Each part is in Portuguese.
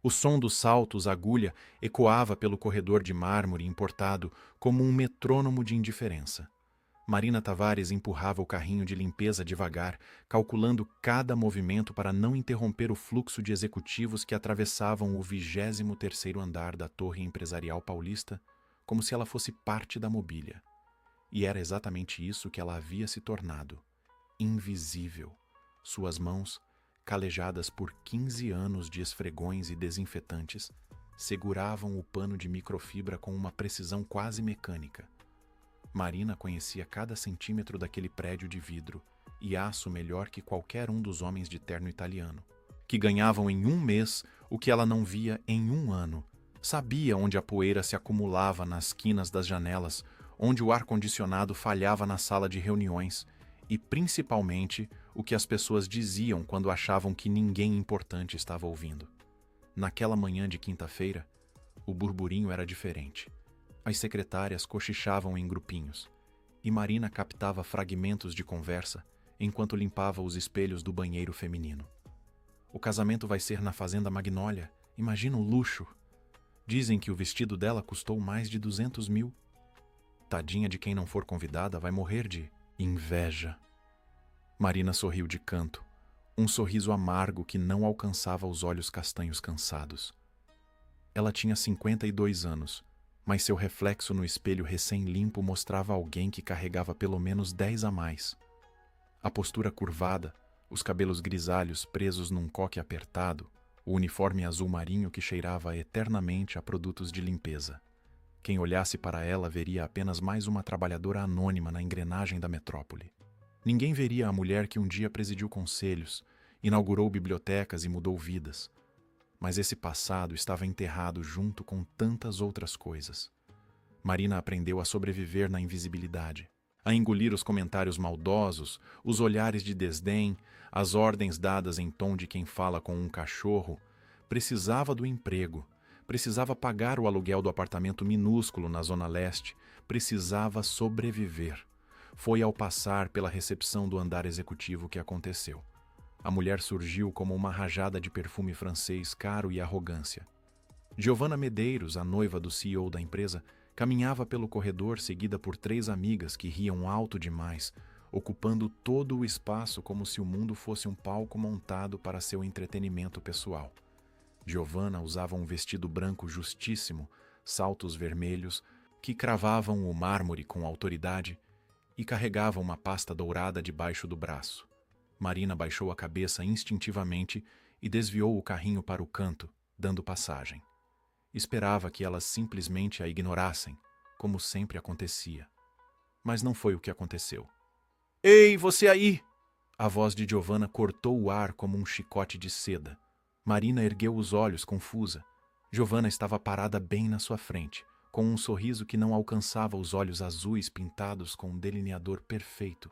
O som dos saltos agulha ecoava pelo corredor de mármore importado como um metrônomo de indiferença. Marina Tavares empurrava o carrinho de limpeza devagar, calculando cada movimento para não interromper o fluxo de executivos que atravessavam o 23º andar da Torre Empresarial Paulista, como se ela fosse parte da mobília. E era exatamente isso que ela havia se tornado: invisível. Suas mãos, calejadas por 15 anos de esfregões e desinfetantes, seguravam o pano de microfibra com uma precisão quase mecânica. Marina conhecia cada centímetro daquele prédio de vidro e aço melhor que qualquer um dos homens de terno italiano, que ganhavam em um mês o que ela não via em um ano. Sabia onde a poeira se acumulava nas quinas das janelas, onde o ar-condicionado falhava na sala de reuniões e, principalmente, o que as pessoas diziam quando achavam que ninguém importante estava ouvindo. Naquela manhã de quinta-feira, o burburinho era diferente. As secretárias cochichavam em grupinhos, e Marina captava fragmentos de conversa enquanto limpava os espelhos do banheiro feminino. O casamento vai ser na Fazenda Magnólia. Imagina o luxo! Dizem que o vestido dela custou mais de 200 mil. Tadinha de quem não for convidada, vai morrer de inveja. Marina sorriu de canto, um sorriso amargo que não alcançava os olhos castanhos cansados. Ela tinha 52 anos, mas seu reflexo no espelho recém-limpo mostrava alguém que carregava pelo menos 10 a mais. A postura curvada, os cabelos grisalhos presos num coque apertado, o uniforme azul marinho que cheirava eternamente a produtos de limpeza. Quem olhasse para ela veria apenas mais uma trabalhadora anônima na engrenagem da metrópole. Ninguém veria a mulher que um dia presidiu conselhos, inaugurou bibliotecas e mudou vidas. Mas esse passado estava enterrado junto com tantas outras coisas. Marina aprendeu a sobreviver na invisibilidade, a engolir os comentários maldosos, os olhares de desdém, as ordens dadas em tom de quem fala com um cachorro. Precisava do emprego, precisava pagar o aluguel do apartamento minúsculo na Zona Leste, precisava sobreviver. Foi ao passar pela recepção do andar executivo que aconteceu. A mulher surgiu como uma rajada de perfume francês caro e arrogância. Giovanna Medeiros, a noiva do CEO da empresa, caminhava pelo corredor seguida por 3 amigas que riam alto demais, ocupando todo o espaço como se o mundo fosse um palco montado para seu entretenimento pessoal. Giovanna usava um vestido branco justíssimo, saltos vermelhos, que cravavam o mármore com autoridade, e carregava uma pasta dourada debaixo do braço. Marina baixou a cabeça instintivamente e desviou o carrinho para o canto, dando passagem. Esperava que elas simplesmente a ignorassem, como sempre acontecia. Mas não foi o que aconteceu. "Ei, você aí!" A voz de Giovanna cortou o ar como um chicote de seda. Marina ergueu os olhos, confusa. Giovanna estava parada bem na sua frente, com um sorriso que não alcançava os olhos azuis pintados com um delineador perfeito.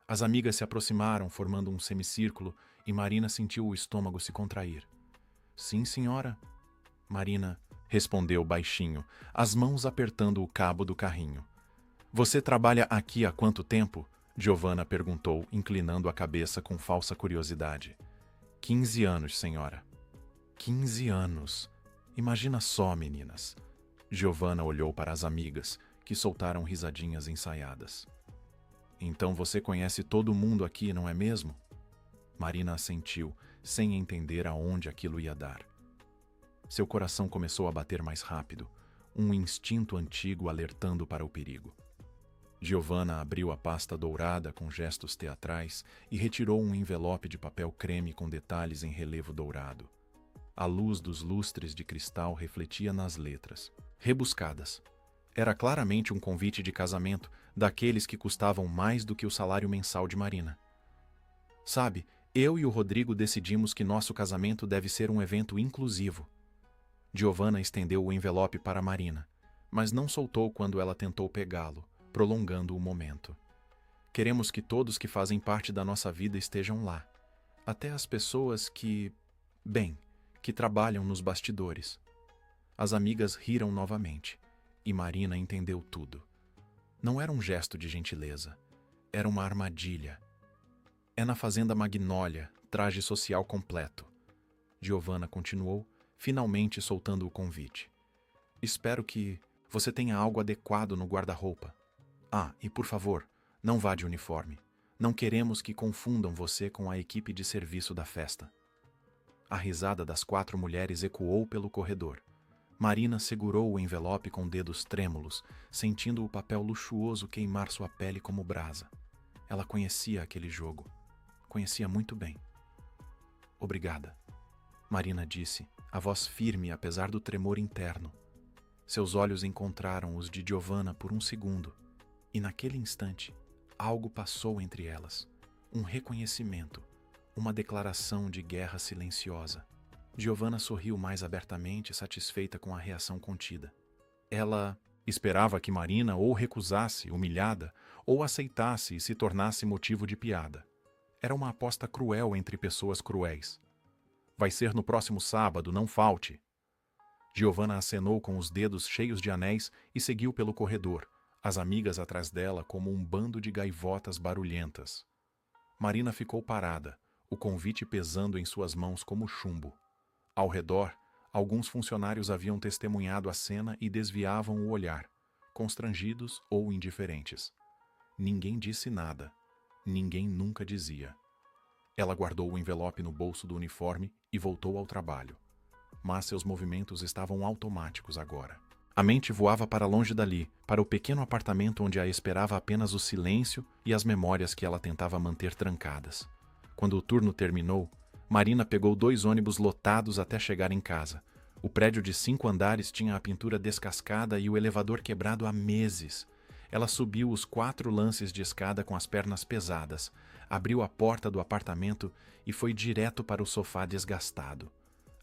As amigas se aproximaram, formando um semicírculo, e Marina sentiu o estômago se contrair. "Sim, senhora." Marina respondeu baixinho, as mãos apertando o cabo do carrinho. "Você trabalha aqui há quanto tempo?" Giovanna perguntou, inclinando a cabeça com falsa curiosidade. 15 anos, senhora." 15 anos. Imagina só, meninas. Giovanna olhou para as amigas, que soltaram risadinhas ensaiadas. "Então você conhece todo mundo aqui, não é mesmo?" Marina assentiu, sem entender aonde aquilo ia dar. Seu coração começou a bater mais rápido, um instinto antigo alertando para o perigo. Giovanna abriu a pasta dourada com gestos teatrais e retirou um envelope de papel creme com detalhes em relevo dourado. A luz dos lustres de cristal refletia nas letras, rebuscadas. Era claramente um convite de casamento, daqueles que custavam mais do que o salário mensal de Marina. "Sabe, eu e o Rodrigo decidimos que nosso casamento deve ser um evento inclusivo." Giovanna estendeu o envelope para Marina, mas não soltou quando ela tentou pegá-lo, prolongando o momento. "Queremos que todos que fazem parte da nossa vida estejam lá. Até as pessoas que trabalham nos bastidores." As amigas riram novamente, e Marina entendeu tudo. Não era um gesto de gentileza, era uma armadilha. "É na Fazenda Magnólia, traje social completo." Giovanna continuou, finalmente soltando o convite. Espero que você tenha algo adequado no guarda-roupa. Ah, e por favor, não vá de uniforme. Não queremos que confundam você com a equipe de serviço da festa. A risada das 4 mulheres ecoou pelo corredor. Marina segurou o envelope com dedos trêmulos, sentindo o papel luxuoso queimar sua pele como brasa. Ela conhecia aquele jogo. Conhecia muito bem. Obrigada, Marina disse, a voz firme apesar do tremor interno. Seus olhos encontraram os de Giovanna por um segundo, e naquele instante, algo passou entre elas. Um reconhecimento, uma declaração de guerra silenciosa. Giovanna sorriu mais abertamente, satisfeita com a reação contida. Ela esperava que Marina ou recusasse, humilhada, ou aceitasse e se tornasse motivo de piada. Era uma aposta cruel entre pessoas cruéis. Vai ser no próximo sábado, não falte. Giovanna acenou com os dedos cheios de anéis e seguiu pelo corredor, as amigas atrás dela como um bando de gaivotas barulhentas. Marina ficou parada, o convite pesando em suas mãos como chumbo. Ao redor, alguns funcionários haviam testemunhado a cena e desviavam o olhar, constrangidos ou indiferentes. Ninguém disse nada. Ninguém nunca dizia. Ela guardou o envelope no bolso do uniforme e voltou ao trabalho. Mas seus movimentos estavam automáticos agora. A mente voava para longe dali, para o pequeno apartamento onde a esperava apenas o silêncio e as memórias que ela tentava manter trancadas. Quando o turno terminou, Marina pegou 2 ônibus lotados até chegar em casa. O prédio de 5 andares tinha a pintura descascada e o elevador quebrado há meses. Ela subiu os 4 lances de escada com as pernas pesadas, abriu a porta do apartamento e foi direto para o sofá desgastado.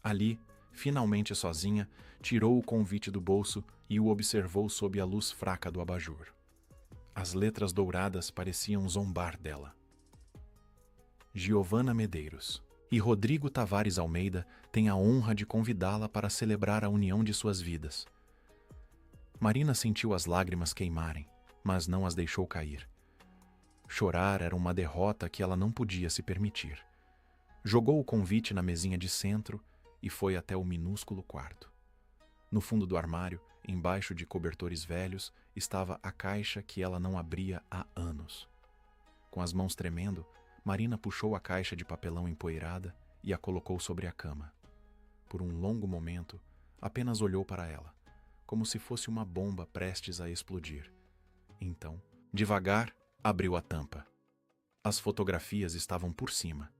Ali, finalmente sozinha, tirou o convite do bolso e o observou sob a luz fraca do abajur. As letras douradas pareciam zombar dela. Giovanna Medeiros. E Rodrigo Tavares Almeida tem a honra de convidá-la para celebrar a união de suas vidas. Marina sentiu as lágrimas queimarem, mas não as deixou cair. Chorar era uma derrota que ela não podia se permitir. Jogou o convite na mesinha de centro e foi até o minúsculo quarto. No fundo do armário, embaixo de cobertores velhos, estava a caixa que ela não abria há anos. Com as mãos tremendo, Marina puxou a caixa de papelão empoeirada e a colocou sobre a cama. Por um longo momento, apenas olhou para ela, como se fosse uma bomba prestes a explodir. Então, devagar, abriu a tampa. As fotografias estavam por cima.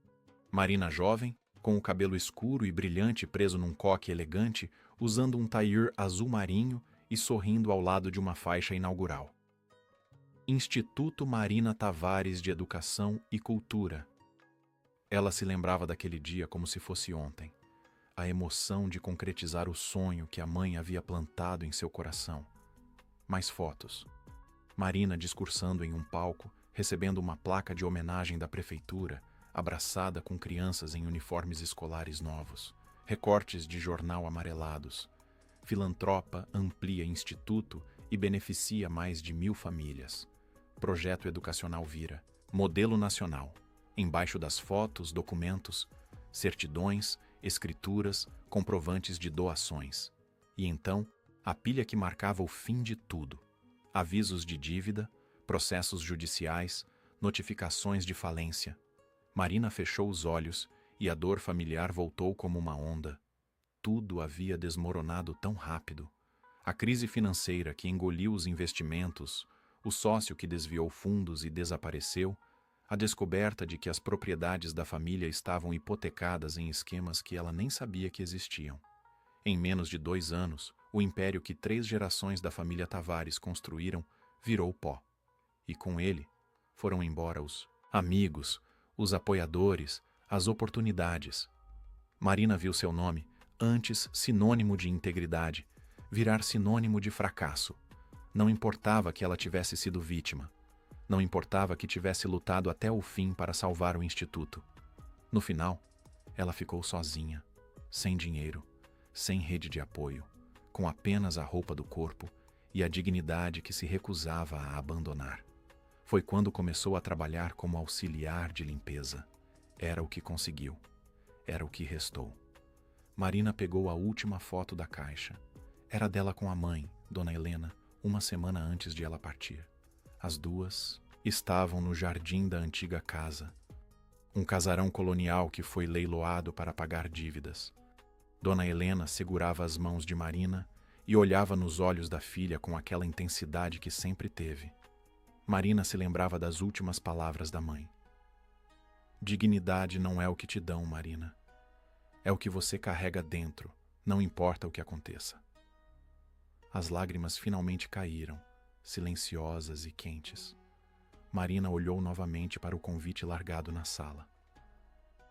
Marina jovem, com o cabelo escuro e brilhante preso num coque elegante, usando um tailleur azul marinho e sorrindo ao lado de uma faixa inaugural. Instituto Marina Tavares de Educação e Cultura. Ela se lembrava daquele dia como se fosse ontem. A emoção de concretizar o sonho que a mãe havia plantado em seu coração. Mais fotos. Marina discursando em um palco, recebendo uma placa de homenagem da prefeitura, abraçada com crianças em uniformes escolares novos, recortes de jornal amarelados. Filantropa amplia instituto e beneficia mais de 1000 famílias. Projeto Educacional Vira, modelo nacional. Embaixo das fotos, documentos, certidões, escrituras, comprovantes de doações. E então, a pilha que marcava o fim de tudo. Avisos de dívida, processos judiciais, notificações de falência. Marina fechou os olhos e a dor familiar voltou como uma onda. Tudo havia desmoronado tão rápido. A crise financeira que engoliu os investimentos, o sócio que desviou fundos e desapareceu, a descoberta de que as propriedades da família estavam hipotecadas em esquemas que ela nem sabia que existiam. Em menos de 2 anos, o império que 3 gerações da família Tavares construíram virou pó. E com ele, foram embora os amigos, os apoiadores, as oportunidades. Marina viu seu nome, antes sinônimo de integridade, virar sinônimo de fracasso. Não importava que ela tivesse sido vítima. Não importava que tivesse lutado até o fim para salvar o instituto. No final, ela ficou sozinha, sem dinheiro, sem rede de apoio, com apenas a roupa do corpo e a dignidade que se recusava a abandonar. Foi quando começou a trabalhar como auxiliar de limpeza. Era o que conseguiu. Era o que restou. Marina pegou a última foto da caixa. Era dela com a mãe, Dona Helena, uma semana antes de ela partir. As duas estavam no jardim da antiga casa, um casarão colonial que foi leiloado para pagar dívidas. Dona Helena segurava as mãos de Marina e olhava nos olhos da filha com aquela intensidade que sempre teve. Marina se lembrava das últimas palavras da mãe. Dignidade não é o que te dão, Marina. É o que você carrega dentro, não importa o que aconteça. As lágrimas finalmente caíram, silenciosas e quentes. Marina olhou novamente para o convite largado na sala.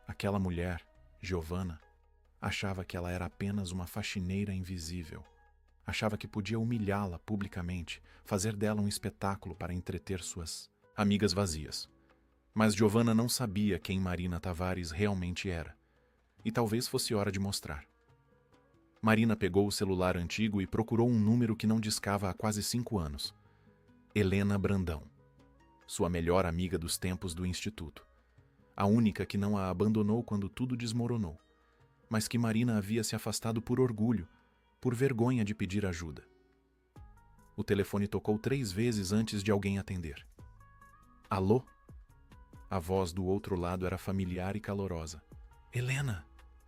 Aquela mulher, Giovanna, achava que ela era apenas uma faxineira invisível. Achava que podia humilhá-la publicamente, fazer dela um espetáculo para entreter suas amigas vazias. Mas Giovanna não sabia quem Marina Tavares realmente era. E talvez fosse hora de mostrar. Marina pegou o celular antigo e procurou um número que não discava há quase 5 anos. Helena Brandão, sua melhor amiga dos tempos do instituto. A única que não a abandonou quando tudo desmoronou, mas que Marina havia se afastado por orgulho, por vergonha de pedir ajuda. O telefone tocou 3 vezes antes de alguém atender. Alô? A voz do outro lado era familiar e calorosa. Helena,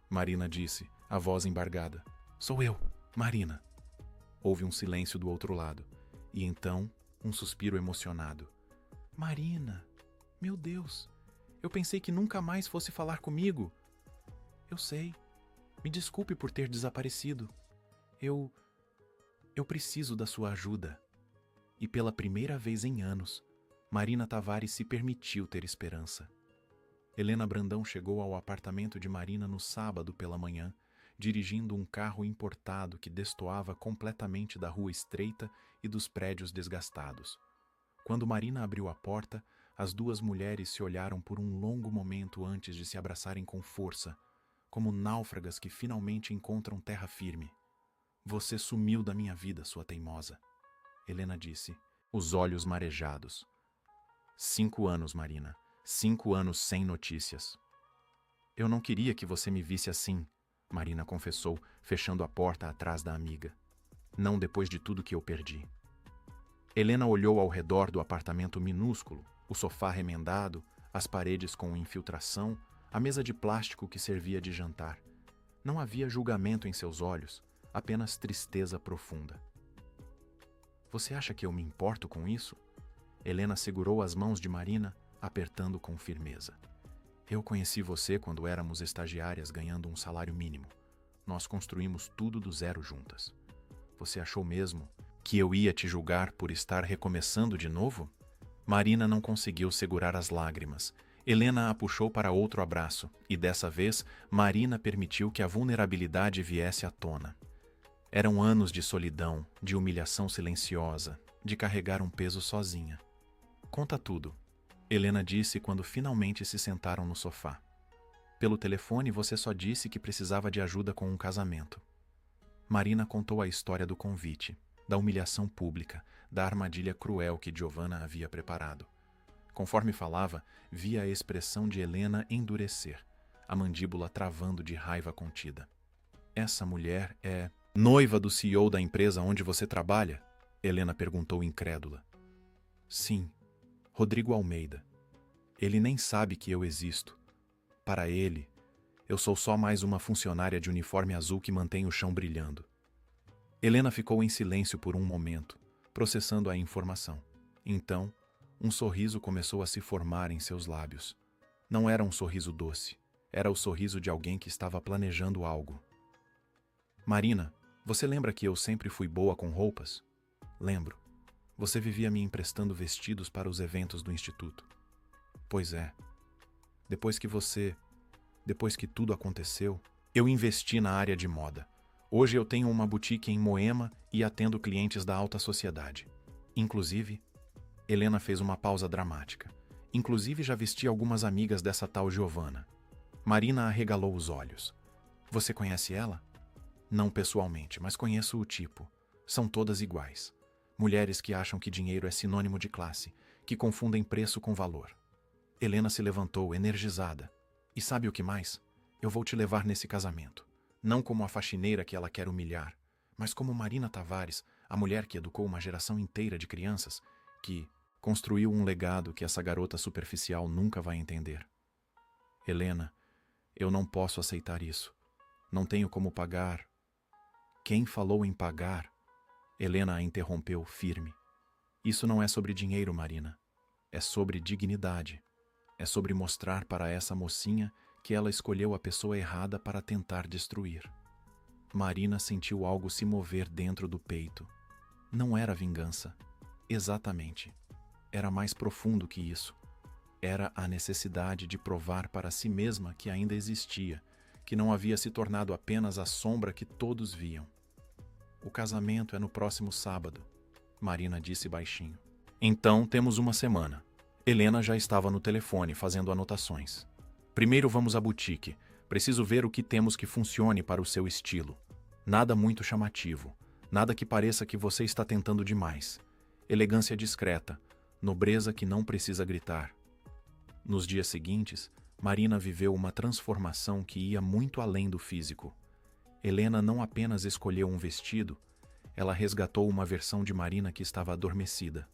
Marina disse, a voz embargada. Sou eu, Marina. Houve um silêncio do outro lado, e então um suspiro emocionado. Marina, meu Deus, eu pensei que nunca mais fosse falar comigo. Eu sei, me desculpe por ter desaparecido. Eu preciso da sua ajuda. E pela primeira vez em anos, Marina Tavares se permitiu ter esperança. Helena Brandão chegou ao apartamento de Marina no sábado pela manhã, dirigindo um carro importado que destoava completamente da rua estreita e dos prédios desgastados. Quando Marina abriu a porta, as duas mulheres se olharam por um longo momento antes de se abraçarem com força, como náufragas que finalmente encontram terra firme. Você sumiu da minha vida, sua teimosa, Helena disse, os olhos marejados. 5 anos, Marina. 5 anos sem notícias. Eu não queria que você me visse assim, Marina confessou, fechando a porta atrás da amiga. Não depois de tudo que eu perdi. Helena olhou ao redor do apartamento minúsculo, o sofá remendado, as paredes com infiltração, a mesa de plástico que servia de jantar. Não havia julgamento em seus olhos, apenas tristeza profunda. Você acha que eu me importo com isso? Helena segurou as mãos de Marina, apertando com firmeza. Eu conheci você quando éramos estagiárias ganhando um salário mínimo. Nós construímos tudo do zero juntas. Você achou mesmo que eu ia te julgar por estar recomeçando de novo? Marina não conseguiu segurar as lágrimas. Helena a puxou para outro abraço, e dessa vez, Marina permitiu que a vulnerabilidade viesse à tona. Eram anos de solidão, de humilhação silenciosa, de carregar um peso sozinha. Conta tudo, Helena disse quando finalmente se sentaram no sofá. Pelo telefone você só disse que precisava de ajuda com um casamento. Marina contou a história do convite, da humilhação pública, da armadilha cruel que Giovanna havia preparado. Conforme falava, via a expressão de Helena endurecer, a mandíbula travando de raiva contida. Essa mulher é noiva do CEO da empresa onde você trabalha? Helena perguntou incrédula. Sim, Rodrigo Almeida. Ele nem sabe que eu existo. Para ele, eu sou só mais uma funcionária de uniforme azul que mantém o chão brilhando. Helena ficou em silêncio por um momento, processando a informação. Então, um sorriso começou a se formar em seus lábios. Não era um sorriso doce, era o sorriso de alguém que estava planejando algo. Marina, você lembra que eu sempre fui boa com roupas? Lembro. Você vivia me emprestando vestidos para os eventos do instituto. Pois é. Depois que tudo aconteceu, eu investi na área de moda. Hoje eu tenho uma boutique em Moema e atendo clientes da alta sociedade. Inclusive, Helena fez uma pausa dramática. Inclusive já vesti algumas amigas dessa tal Giovanna. Marina arregalou os olhos. Você conhece ela? Não pessoalmente, mas conheço o tipo. São todas iguais. Mulheres que acham que dinheiro é sinônimo de classe, que confundem preço com valor. Helena se levantou, energizada. E sabe o que mais? Eu vou te levar nesse casamento. Não como a faxineira que ela quer humilhar, mas como Marina Tavares, a mulher que educou uma geração inteira de crianças, que construiu um legado que essa garota superficial nunca vai entender. Helena, eu não posso aceitar isso. Não tenho como pagar. Quem falou em pagar? Helena a interrompeu firme. Isso não é sobre dinheiro, Marina. É sobre dignidade. É sobre mostrar para essa mocinha que ela escolheu a pessoa errada para tentar destruir. Marina sentiu algo se mover dentro do peito. Não era vingança. Exatamente. Era mais profundo que isso. Era a necessidade de provar para si mesma que ainda existia, que não havia se tornado apenas a sombra que todos viam. O casamento é no próximo sábado, Marina disse baixinho. Então temos uma semana. Helena já estava no telefone fazendo anotações. Primeiro vamos à boutique. Preciso ver o que temos que funcione para o seu estilo. Nada muito chamativo. Nada que pareça que você está tentando demais. Elegância discreta. Nobreza que não precisa gritar. Nos dias seguintes, Marina viveu uma transformação que ia muito além do físico. Helena não apenas escolheu um vestido, ela resgatou uma versão de Marina que estava adormecida.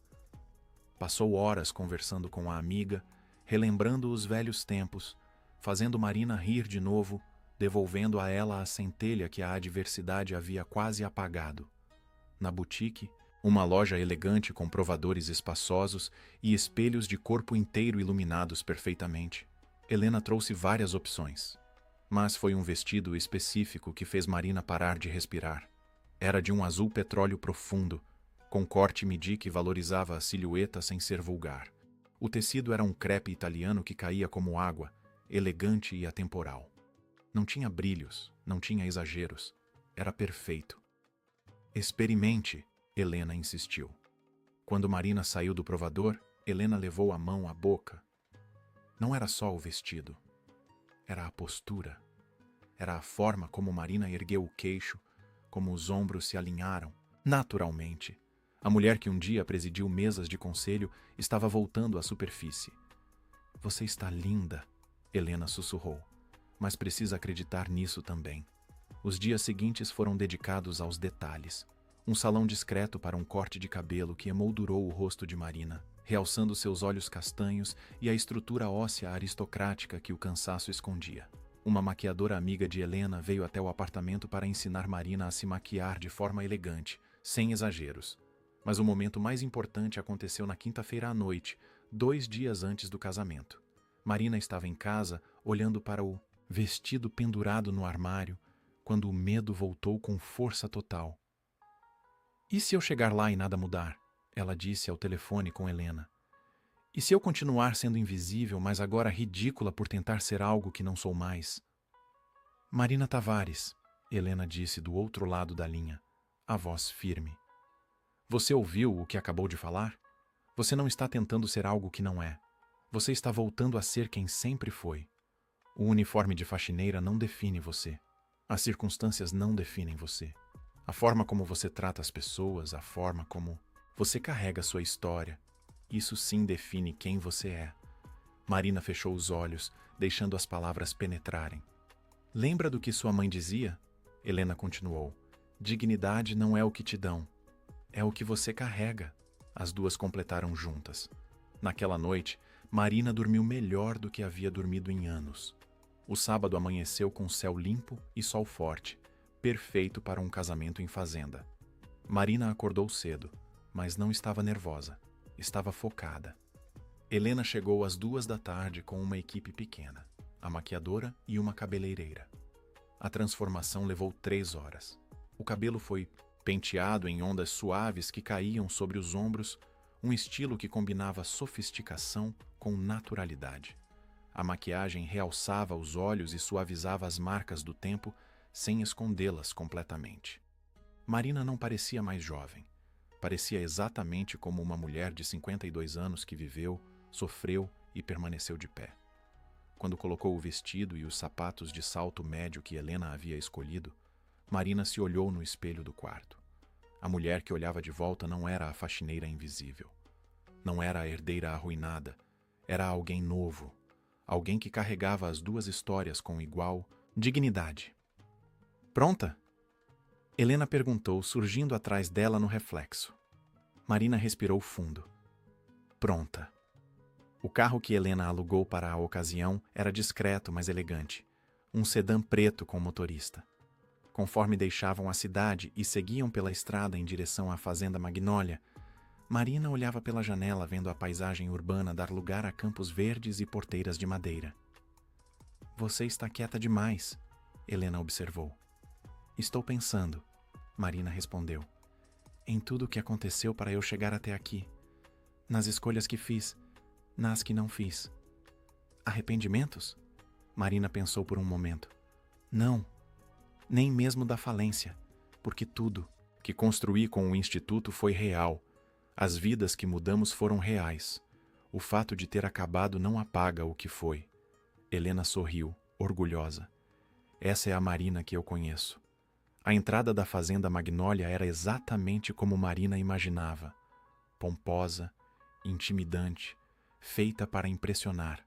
Passou horas conversando com a amiga, relembrando os velhos tempos, fazendo Marina rir de novo, devolvendo a ela a centelha que a adversidade havia quase apagado. Na boutique, uma loja elegante com provadores espaçosos e espelhos de corpo inteiro iluminados perfeitamente, Helena trouxe várias opções. Mas foi um vestido específico que fez Marina parar de respirar. Era de um azul petróleo profundo, com corte midi que valorizava a silhueta sem ser vulgar. O tecido era um crepe italiano que caía como água, elegante e atemporal. Não tinha brilhos, não tinha exageros. Era perfeito. Experimente, Helena insistiu. Quando Marina saiu do provador, Helena levou a mão à boca. Não era só o vestido. Era a postura. Era a forma como Marina ergueu o queixo, como os ombros se alinharam, naturalmente. A mulher que um dia presidiu mesas de conselho estava voltando à superfície. Você está linda, Helena sussurrou, mas precisa acreditar nisso também. Os dias seguintes foram dedicados aos detalhes. Um salão discreto para um corte de cabelo que emoldurou o rosto de Marina, realçando seus olhos castanhos e a estrutura óssea aristocrática que o cansaço escondia. Uma maquiadora amiga de Helena veio até o apartamento para ensinar Marina a se maquiar de forma elegante, sem exageros. Mas o momento mais importante aconteceu na quinta-feira à noite, 2 dias antes do casamento. Marina estava em casa, olhando para o vestido pendurado no armário, quando o medo voltou com força total. E se eu chegar lá e nada mudar? Ela disse ao telefone com Helena. E se eu continuar sendo invisível, mas agora ridícula por tentar ser algo que não sou mais? Marina Tavares, Helena disse do outro lado da linha, a voz firme. Você ouviu o que acabou de falar? Você não está tentando ser algo que não é. Você está voltando a ser quem sempre foi. O uniforme de faxineira não define você. As circunstâncias não definem você. A forma como você trata as pessoas, a forma como você carrega sua história, isso sim define quem você é. Marina fechou os olhos, deixando as palavras penetrarem. Lembra do que sua mãe dizia? Helena continuou. Dignidade não é o que te dão, é o que você carrega. As duas completaram juntas. Naquela noite, Marina dormiu melhor do que havia dormido em anos. O sábado amanheceu com céu limpo e sol forte, perfeito para um casamento em fazenda. Marina acordou cedo, mas não estava nervosa. Estava focada. Helena chegou às 2 da tarde com uma equipe pequena, a maquiadora e uma cabeleireira. A transformação levou 3 horas. O cabelo foi penteado em ondas suaves que caíam sobre os ombros, um estilo que combinava sofisticação com naturalidade. A maquiagem realçava os olhos e suavizava as marcas do tempo sem escondê-las completamente. Marina não parecia mais jovem. Parecia exatamente como uma mulher de 52 anos que viveu, sofreu e permaneceu de pé. Quando colocou o vestido e os sapatos de salto médio que Helena havia escolhido, Marina se olhou no espelho do quarto. A mulher que olhava de volta não era a faxineira invisível. Não era a herdeira arruinada. Era alguém novo. Alguém que carregava as 2 histórias com igual dignidade. Pronta? Helena perguntou, surgindo atrás dela no reflexo. Marina respirou fundo. Pronta. O carro que Helena alugou para a ocasião era discreto, mas elegante. Um sedã preto com motorista. Conforme deixavam a cidade e seguiam pela estrada em direção à fazenda Magnólia, Marina olhava pela janela vendo a paisagem urbana dar lugar a campos verdes e porteiras de madeira. Você está quieta demais, Helena observou. Estou pensando, Marina respondeu, em tudo o que aconteceu para eu chegar até aqui. Nas escolhas que fiz, nas que não fiz. Arrependimentos? Marina pensou por um momento. Não, nem mesmo da falência, porque tudo que construí com o Instituto foi real. As vidas que mudamos foram reais. O fato de ter acabado não apaga o que foi. Helena sorriu, orgulhosa. Essa é a Marina que eu conheço. A entrada da fazenda Magnólia era exatamente como Marina imaginava. Pomposa, intimidante, feita para impressionar.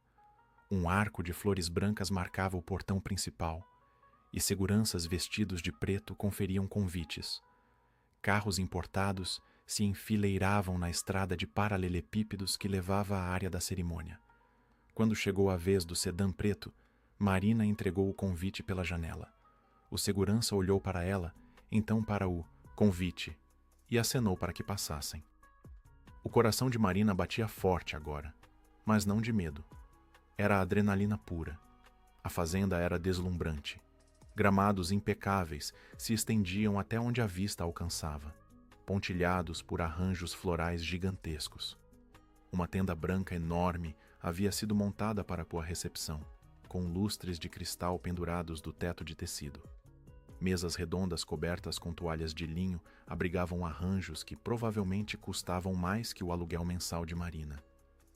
Um arco de flores brancas marcava o portão principal, e seguranças vestidos de preto conferiam convites. Carros importados se enfileiravam na estrada de paralelepípedos que levava à área da cerimônia. Quando chegou a vez do sedã preto, Marina entregou o convite pela janela. O segurança olhou para ela, então para o convite, e acenou para que passassem. O coração de Marina batia forte agora, mas não de medo. Era adrenalina pura. A fazenda era deslumbrante. Gramados impecáveis se estendiam até onde a vista alcançava, pontilhados por arranjos florais gigantescos. Uma tenda branca enorme havia sido montada para a recepção, com lustres de cristal pendurados do teto de tecido. Mesas redondas cobertas com toalhas de linho abrigavam arranjos que provavelmente custavam mais que o aluguel mensal de Marina.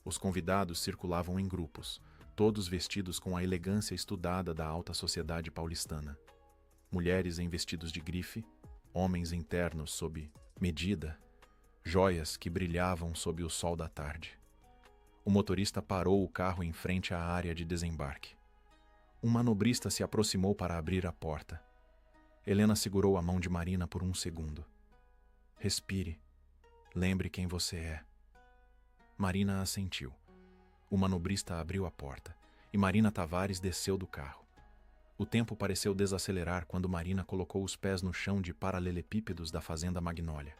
Os convidados circulavam em grupos, todos vestidos com a elegância estudada da alta sociedade paulistana. Mulheres em vestidos de grife, homens em ternos sob medida, joias que brilhavam sob o sol da tarde. O motorista parou o carro em frente à área de desembarque. Um manobrista se aproximou para abrir a porta. Helena segurou a mão de Marina por um segundo. Respire. Lembre quem você é. Marina assentiu. O manobrista abriu a porta e Marina Tavares desceu do carro. O tempo pareceu desacelerar quando Marina colocou os pés no chão de paralelepípedos da fazenda Magnólia.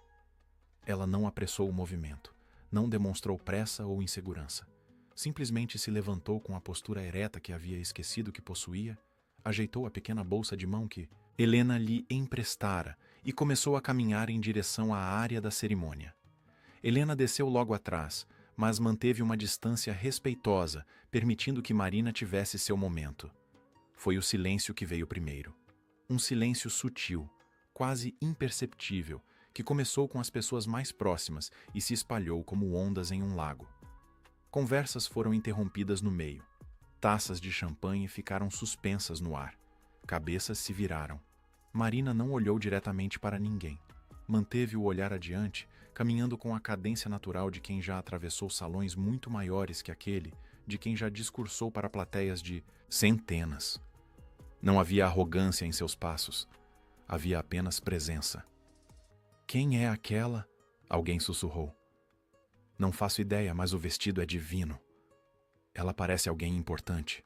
Ela não apressou o movimento, não demonstrou pressa ou insegurança. Simplesmente se levantou com a postura ereta que havia esquecido que possuía, ajeitou a pequena bolsa de mão que Helena lhe emprestara e começou a caminhar em direção à área da cerimônia. Helena desceu logo atrás, mas manteve uma distância respeitosa, permitindo que Marina tivesse seu momento. Foi o silêncio que veio primeiro. Um silêncio sutil, quase imperceptível, que começou com as pessoas mais próximas e se espalhou como ondas em um lago. Conversas foram interrompidas no meio. Taças de champanhe ficaram suspensas no ar. Cabeças se viraram. Marina não olhou diretamente para ninguém. Manteve o olhar adiante, caminhando com a cadência natural de quem já atravessou salões muito maiores que aquele, de quem já discursou para plateias de centenas. Não havia arrogância em seus passos. Havia apenas presença. Quem é aquela? Alguém sussurrou. Não faço ideia, mas o vestido é divino. Ela parece alguém importante.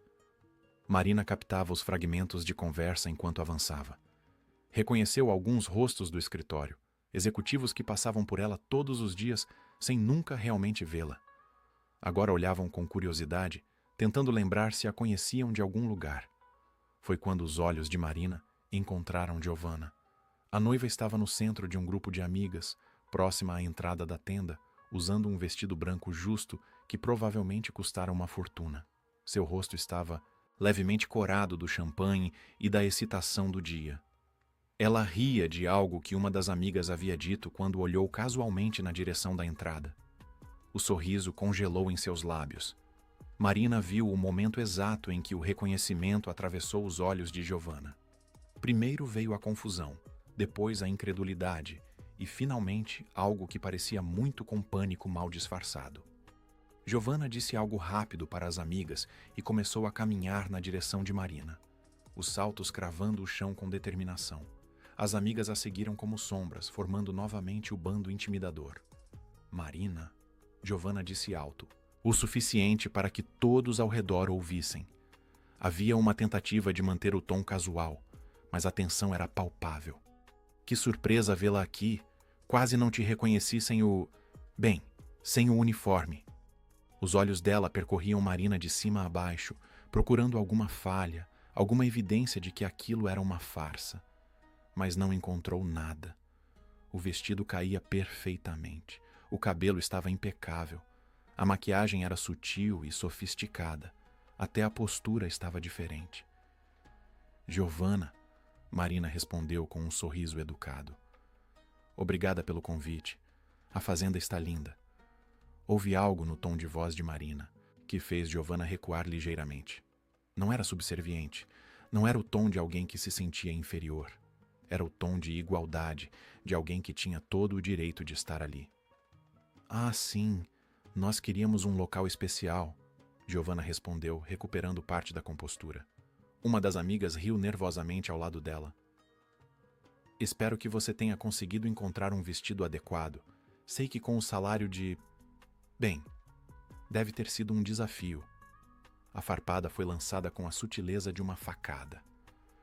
Marina captava os fragmentos de conversa enquanto avançava. Reconheceu alguns rostos do escritório, executivos que passavam por ela todos os dias sem nunca realmente vê-la. Agora olhavam com curiosidade, tentando lembrar se a conheciam de algum lugar. Foi quando os olhos de Marina encontraram Giovanna. A noiva estava no centro de um grupo de amigas, próxima à entrada da tenda, usando um vestido branco justo que provavelmente custara uma fortuna. Seu rosto estava levemente corado do champanhe e da excitação do dia. Ela ria de algo que uma das amigas havia dito quando olhou casualmente na direção da entrada. O sorriso congelou em seus lábios. Marina viu o momento exato em que o reconhecimento atravessou os olhos de Giovanna. Primeiro veio a confusão, depois a incredulidade e, finalmente, algo que parecia muito com pânico mal disfarçado. Giovanna disse algo rápido para as amigas e começou a caminhar na direção de Marina. os saltos cravando o chão com determinação. As amigas a seguiram como sombras, formando novamente o bando intimidador. Marina, Giovanna disse alto, o suficiente para que todos ao redor ouvissem. Havia uma tentativa de manter o tom casual, mas a tensão era palpável. Que surpresa vê-la aqui! Quase não te reconheci sem o... Bem, sem o uniforme. Os olhos dela percorriam Marina de cima a baixo, procurando alguma falha, alguma evidência de que aquilo era uma farsa. Mas não encontrou nada. O vestido caía perfeitamente. O cabelo estava impecável. A maquiagem era sutil e sofisticada. Até a postura estava diferente. Giovanna, Marina respondeu com um sorriso educado. Obrigada pelo convite. A fazenda está linda. Houve algo no tom de voz de Marina que fez Giovanna recuar ligeiramente. Não era subserviente. Não era o tom de alguém que se sentia inferior. Era o tom de igualdade, de alguém que tinha todo o direito de estar ali. Ah, sim, nós queríamos um local especial, Giovanna respondeu, recuperando parte da compostura. Uma das amigas riu nervosamente ao lado dela. Espero que você tenha conseguido encontrar um vestido adequado. Sei que com o salário de... Bem, deve ter sido um desafio. A farpada foi lançada com a sutileza de uma facada.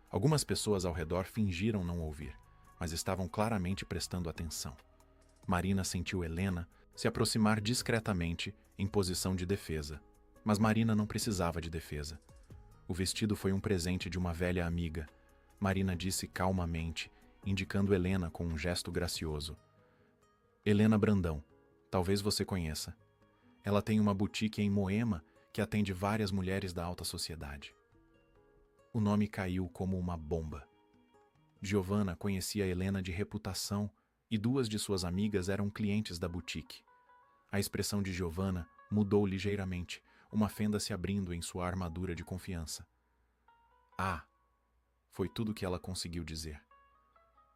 Algumas pessoas ao redor fingiram não ouvir, mas estavam claramente prestando atenção. Marina sentiu Helena se aproximar discretamente em posição de defesa. Mas Marina não precisava de defesa. O vestido foi um presente de uma velha amiga. Marina disse calmamente, indicando Helena com um gesto gracioso. Helena Brandão, talvez você conheça. Ela tem uma boutique em Moema que atende várias mulheres da alta sociedade. O nome caiu como uma bomba. Giovanna conhecia Helena de reputação e duas de suas amigas eram clientes da boutique. A expressão de Giovanna mudou ligeiramente, uma fenda se abrindo em sua armadura de confiança. Ah, foi tudo que ela conseguiu dizer.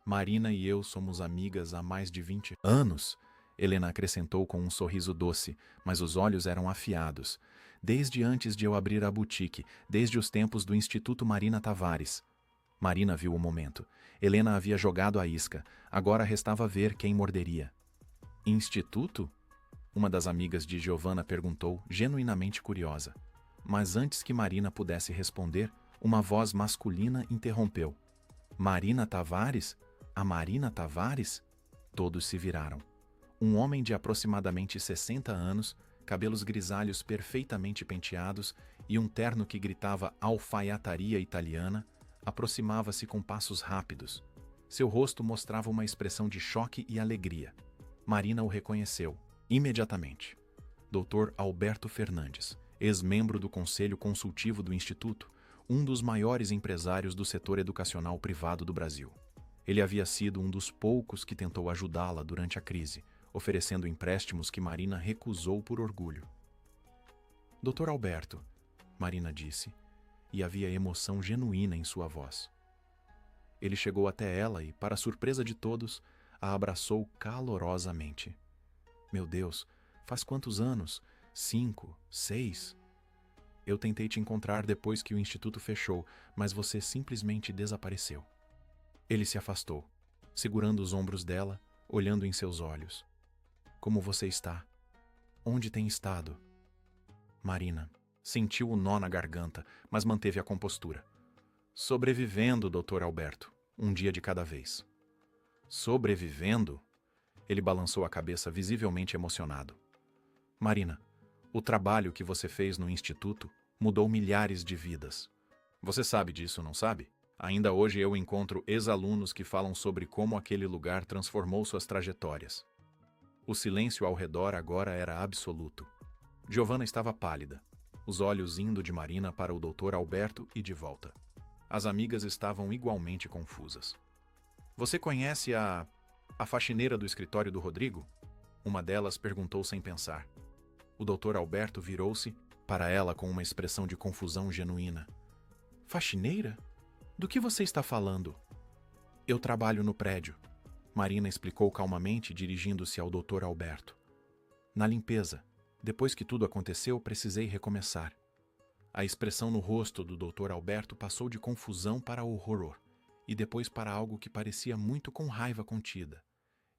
Marina e eu somos amigas há mais de 20 anos, Helena acrescentou com um sorriso doce, mas os olhos eram afiados. Desde antes de eu abrir a boutique, desde os tempos do Instituto Marina Tavares. Marina viu o momento. Helena havia jogado a isca. Agora restava ver quem morderia. Instituto? Uma das amigas de Giovanna perguntou, genuinamente curiosa. Mas antes que Marina pudesse responder, uma voz masculina interrompeu. Marina Tavares? A Marina Tavares? Todos se viraram. Um homem de aproximadamente 60 anos, cabelos grisalhos perfeitamente penteados e um terno que gritava alfaiataria italiana, aproximava-se com passos rápidos. Seu rosto mostrava uma expressão de choque e alegria. Marina o reconheceu, imediatamente. Dr. Alberto Fernandes, ex-membro do Conselho Consultivo do Instituto, um dos maiores empresários do setor educacional privado do Brasil. Ele havia sido um dos poucos que tentou ajudá-la durante a crise, oferecendo empréstimos que Marina recusou por orgulho. Dr. Alberto, Marina disse, e havia emoção genuína em sua voz. Ele chegou até ela e, para a surpresa de todos, a abraçou calorosamente. Meu Deus, faz quantos anos? 5, 6? Eu tentei te encontrar depois que o instituto fechou, mas você simplesmente desapareceu. Ele se afastou, segurando os ombros dela, olhando em seus olhos. Como você está? Onde tem estado? Marina sentiu o nó na garganta, mas manteve a compostura. Sobrevivendo, Dr. Alberto, um dia de cada vez. Sobrevivendo? Ele balançou a cabeça visivelmente emocionado. Marina, o trabalho que você fez no instituto mudou milhares de vidas. Você sabe disso, não sabe? Ainda hoje eu encontro ex-alunos que falam sobre como aquele lugar transformou suas trajetórias. O silêncio ao redor agora era absoluto. Giovanna estava pálida, os olhos indo de Marina para o Dr. Alberto e de volta. As amigas estavam igualmente confusas. Você conhece a faxineira do escritório do Rodrigo? Uma delas perguntou sem pensar. O Dr. Alberto virou-se para ela com uma expressão de confusão genuína. Faxineira? Do que você está falando? Eu trabalho no prédio, Marina explicou calmamente, dirigindo-se ao Dr. Alberto. Na limpeza. Depois que tudo aconteceu, precisei recomeçar. A expressão no rosto do Dr. Alberto passou de confusão para horror, e depois para algo que parecia muito com raiva contida.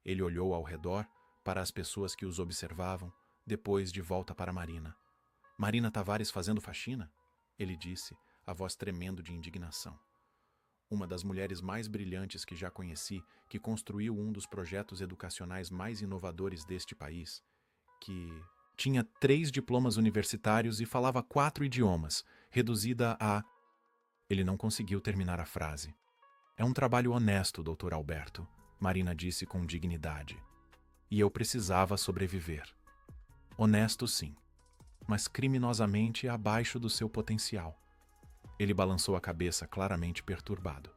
Ele olhou ao redor, para as pessoas que os observavam, depois de volta para Marina. Marina Tavares fazendo faxina? Ele disse, a voz tremendo de indignação. Uma das mulheres mais brilhantes que já conheci, que construiu um dos projetos educacionais mais inovadores deste país, que tinha 3 diplomas universitários e falava 4 idiomas, reduzida a... Ele não conseguiu terminar a frase. É um trabalho honesto, Dr. Alberto, Marina disse com dignidade. E eu precisava sobreviver. Honesto, sim, mas criminosamente abaixo do seu potencial. Ele balançou a cabeça, claramente perturbado.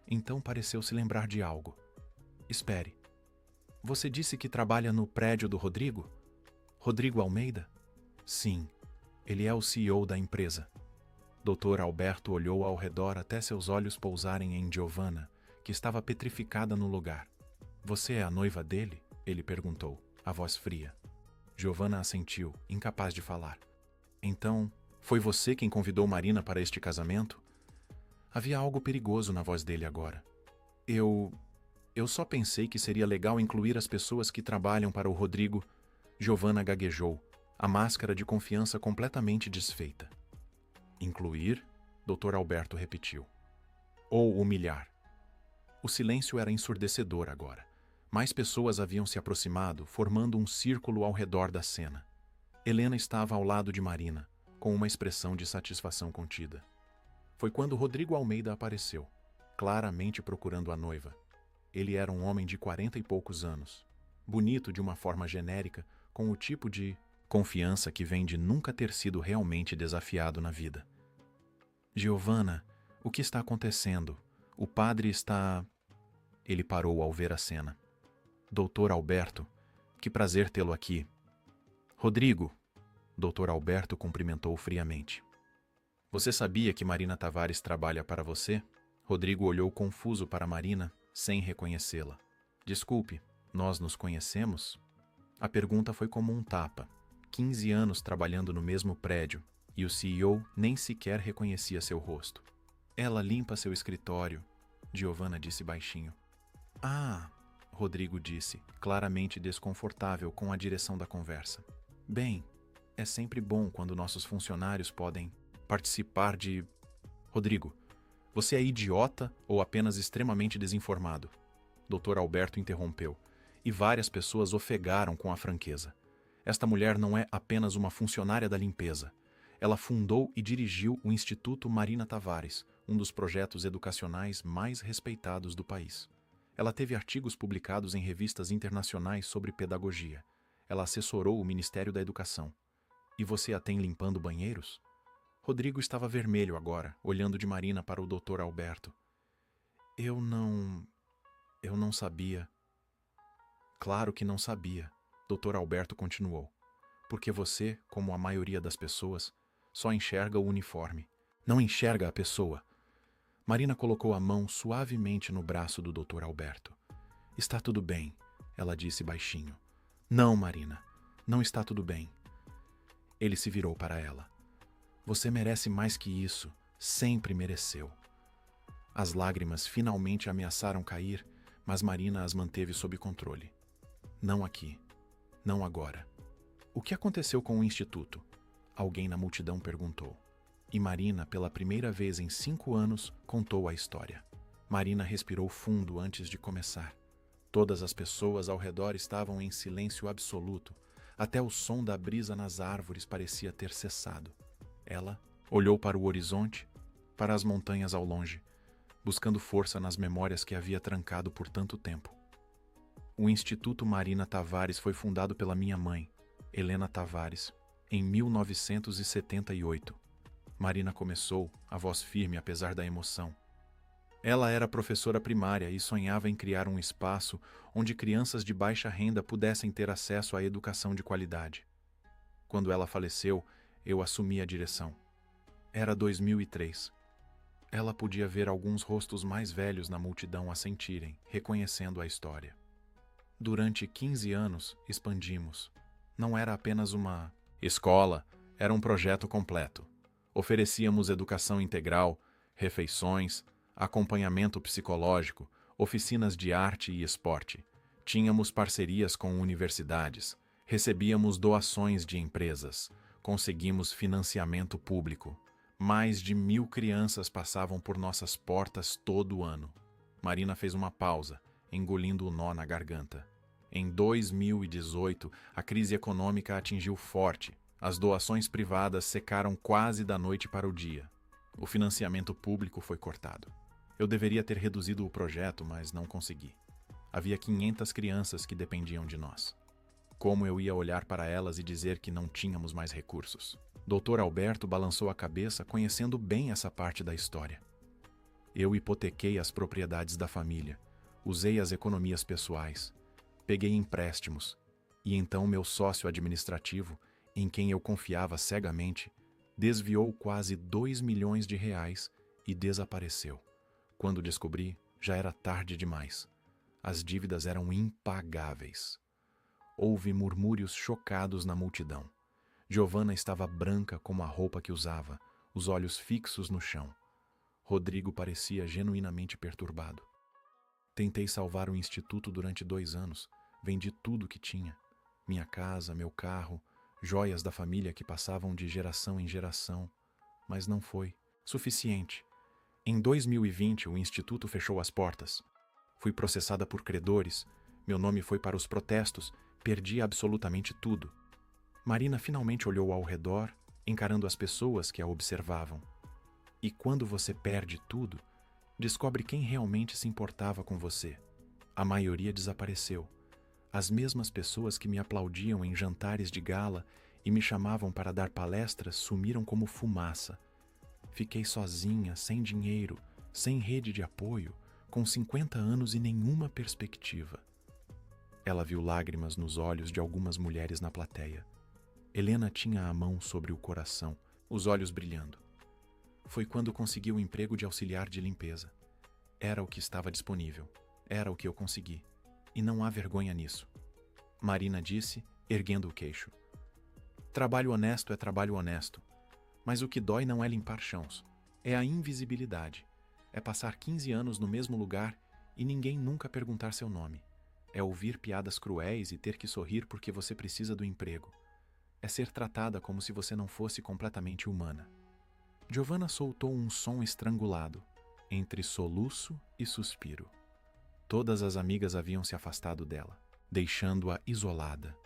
Então pareceu se lembrar de algo. Espere. Você disse que trabalha no prédio do Rodrigo? Rodrigo Almeida? Sim, ele é o CEO da empresa. Dr. Alberto olhou ao redor até seus olhos pousarem em Giovanna, que estava petrificada no lugar. Você é a noiva dele? Ele perguntou, a voz fria. Giovanna assentiu, incapaz de falar. Então, foi você quem convidou Marina para este casamento? Havia algo perigoso na voz dele agora. Eu só pensei que seria legal incluir as pessoas que trabalham para o Rodrigo. Giovanna gaguejou, a máscara de confiança completamente desfeita. Incluir? Dr. Alberto repetiu. Ou humilhar. O silêncio era ensurdecedor agora. Mais pessoas haviam se aproximado, formando um círculo ao redor da cena. Helena estava ao lado de Marina, com uma expressão de satisfação contida. Foi quando Rodrigo Almeida apareceu, claramente procurando a noiva. Ele era um homem de 40 e poucos anos, bonito de uma forma genérica, com o tipo de confiança que vem de nunca ter sido realmente desafiado na vida. Giovanna, o que está acontecendo? O padre está... Ele parou ao ver a cena. Doutor Alberto, que prazer tê-lo aqui. Rodrigo, Dr. Alberto cumprimentou friamente. Você sabia que Marina Tavares trabalha para você? Rodrigo olhou confuso para Marina, sem reconhecê-la. Desculpe, nós nos conhecemos? A pergunta foi como um tapa. 15 anos trabalhando no mesmo prédio, e o CEO nem sequer reconhecia seu rosto. Ela limpa seu escritório, Giovanna disse baixinho. Ah, Rodrigo disse, claramente desconfortável com a direção da conversa. Bem, é sempre bom quando nossos funcionários podem participar de... Rodrigo, você é idiota ou apenas extremamente desinformado? Dr. Alberto interrompeu, e várias pessoas ofegaram com a franqueza. Esta mulher não é apenas uma funcionária da limpeza. Ela fundou e dirigiu o Instituto Marina Tavares, um dos projetos educacionais mais respeitados do país. Ela teve artigos publicados em revistas internacionais sobre pedagogia. Ela assessorou o Ministério da Educação. E você a tem limpando banheiros? Rodrigo estava vermelho agora, olhando de Marina para o Dr. Alberto. Eu não sabia. Claro que não sabia, Dr. Alberto continuou. Porque você, como a maioria das pessoas, só enxerga o uniforme. Não enxerga a pessoa. Marina colocou a mão suavemente no braço do Dr. Alberto. Está tudo bem, ela disse baixinho. Não, Marina, não está tudo bem. Ele se virou para ela. Você merece mais que isso, sempre mereceu. As lágrimas finalmente ameaçaram cair, mas Marina as manteve sob controle. Não aqui, não agora. O que aconteceu com o Instituto? Alguém na multidão perguntou. E Marina, pela primeira vez em 5 anos, contou a história. Marina respirou fundo antes de começar. Todas as pessoas ao redor estavam em silêncio absoluto. Até o som da brisa nas árvores parecia ter cessado. Ela olhou para o horizonte, para as montanhas ao longe, buscando força nas memórias que havia trancado por tanto tempo. O Instituto Marina Tavares foi fundado pela minha mãe, Helena Tavares, em 1978. Marina começou, a voz firme apesar da emoção. Ela era professora primária e sonhava em criar um espaço onde crianças de baixa renda pudessem ter acesso à educação de qualidade. Quando ela faleceu, eu assumi a direção. Era 2003. Ela podia ver alguns rostos mais velhos na multidão assentirem, reconhecendo a história. Durante 15 anos, expandimos. Não era apenas uma escola, era um projeto completo. Oferecíamos educação integral, refeições, acompanhamento psicológico, oficinas de arte e esporte. Tínhamos parcerias com universidades, recebíamos doações de empresas, conseguimos financiamento público. Mais de 1.000 crianças passavam por nossas portas todo ano. Marina fez uma pausa, engolindo o nó na garganta. Em 2018, a crise econômica atingiu forte. As doações privadas secaram quase da noite para o dia. O financiamento público foi cortado. Eu deveria ter reduzido o projeto, mas não consegui. Havia 500 crianças que dependiam de nós. Como eu ia olhar para elas e dizer que não tínhamos mais recursos? Dr. Alberto balançou a cabeça, conhecendo bem essa parte da história. Eu hipotequei as propriedades da família, usei as economias pessoais, peguei empréstimos, e então meu sócio administrativo, em quem eu confiava cegamente, desviou quase 2 milhões de reais e desapareceu. Quando descobri, já era tarde demais. As dívidas eram impagáveis. Houve murmúrios chocados na multidão. Giovanna estava branca como a roupa que usava, os olhos fixos no chão. Rodrigo parecia genuinamente perturbado. Tentei salvar o instituto durante 2 anos. Vendi tudo que tinha. Minha casa, meu carro, joias da família que passavam de geração em geração. Mas não foi suficiente. Em 2020, o instituto fechou as portas. Fui processada por credores. Meu nome foi para os protestos. Perdi absolutamente tudo. Marina finalmente olhou ao redor, encarando as pessoas que a observavam. E quando você perde tudo, descobre quem realmente se importava com você. A maioria desapareceu. As mesmas pessoas que me aplaudiam em jantares de gala e me chamavam para dar palestras sumiram como fumaça. Fiquei sozinha, sem dinheiro, sem rede de apoio, com 50 anos e nenhuma perspectiva. Ela viu lágrimas nos olhos de algumas mulheres na plateia. Helena tinha a mão sobre o coração, os olhos brilhando. Foi quando consegui o emprego de auxiliar de limpeza. Era o que estava disponível. Era o que eu consegui. E não há vergonha nisso. Marina disse, erguendo o queixo. Trabalho honesto é trabalho honesto. Mas o que dói não é limpar chãos. É a invisibilidade. É passar 15 anos no mesmo lugar e ninguém nunca perguntar seu nome. É ouvir piadas cruéis e ter que sorrir porque você precisa do emprego. É ser tratada como se você não fosse completamente humana. Giovanna soltou um som estrangulado, entre soluço e suspiro. Todas as amigas haviam se afastado dela, deixando-a isolada.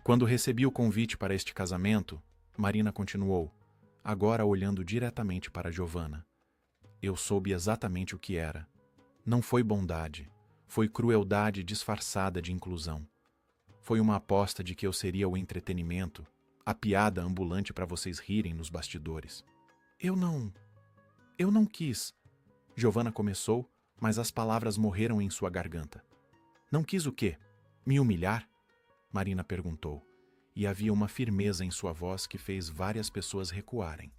Quando recebi o convite para este casamento, Marina continuou, agora olhando diretamente para Giovanna. Eu soube exatamente o que era. Não foi bondade. Foi crueldade disfarçada de inclusão. Foi uma aposta de que eu seria o entretenimento, a piada ambulante para vocês rirem nos bastidores. Eu não quis. Giovanna começou, mas as palavras morreram em sua garganta. Não quis o quê? Me humilhar? Marina perguntou, e havia uma firmeza em sua voz que fez várias pessoas recuarem.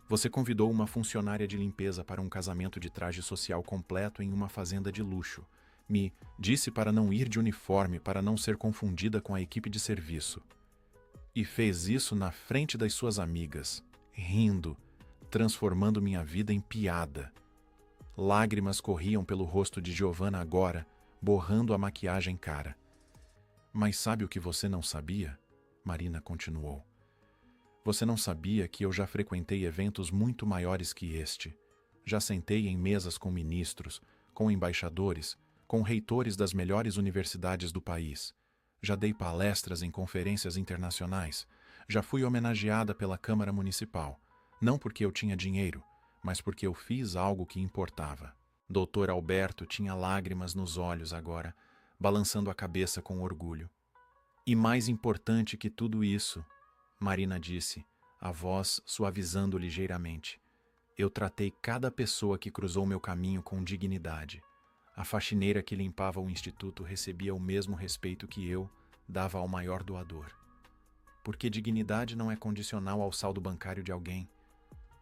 Você convidou uma funcionária de limpeza para um casamento de traje social completo em uma fazenda de luxo. Me disse para não ir de uniforme para não ser confundida com a equipe de serviço. E fez isso na frente das suas amigas, rindo, transformando minha vida em piada. Lágrimas corriam pelo rosto de Giovanna agora, borrando a maquiagem cara. Mas sabe o que você não sabia? Marina continuou. Você não sabia que eu já frequentei eventos muito maiores que este. Já sentei em mesas com ministros, com embaixadores, com reitores das melhores universidades do país. Já dei palestras em conferências internacionais. Já fui homenageada pela Câmara Municipal. Não porque eu tinha dinheiro, mas porque eu fiz algo que importava. Dr. Alberto tinha lágrimas nos olhos agora, balançando a cabeça com orgulho. E mais importante que tudo isso, Marina disse, a voz suavizando ligeiramente. Eu tratei cada pessoa que cruzou meu caminho com dignidade. A faxineira que limpava o instituto recebia o mesmo respeito que eu dava ao maior doador. Porque dignidade não é condicional ao saldo bancário de alguém.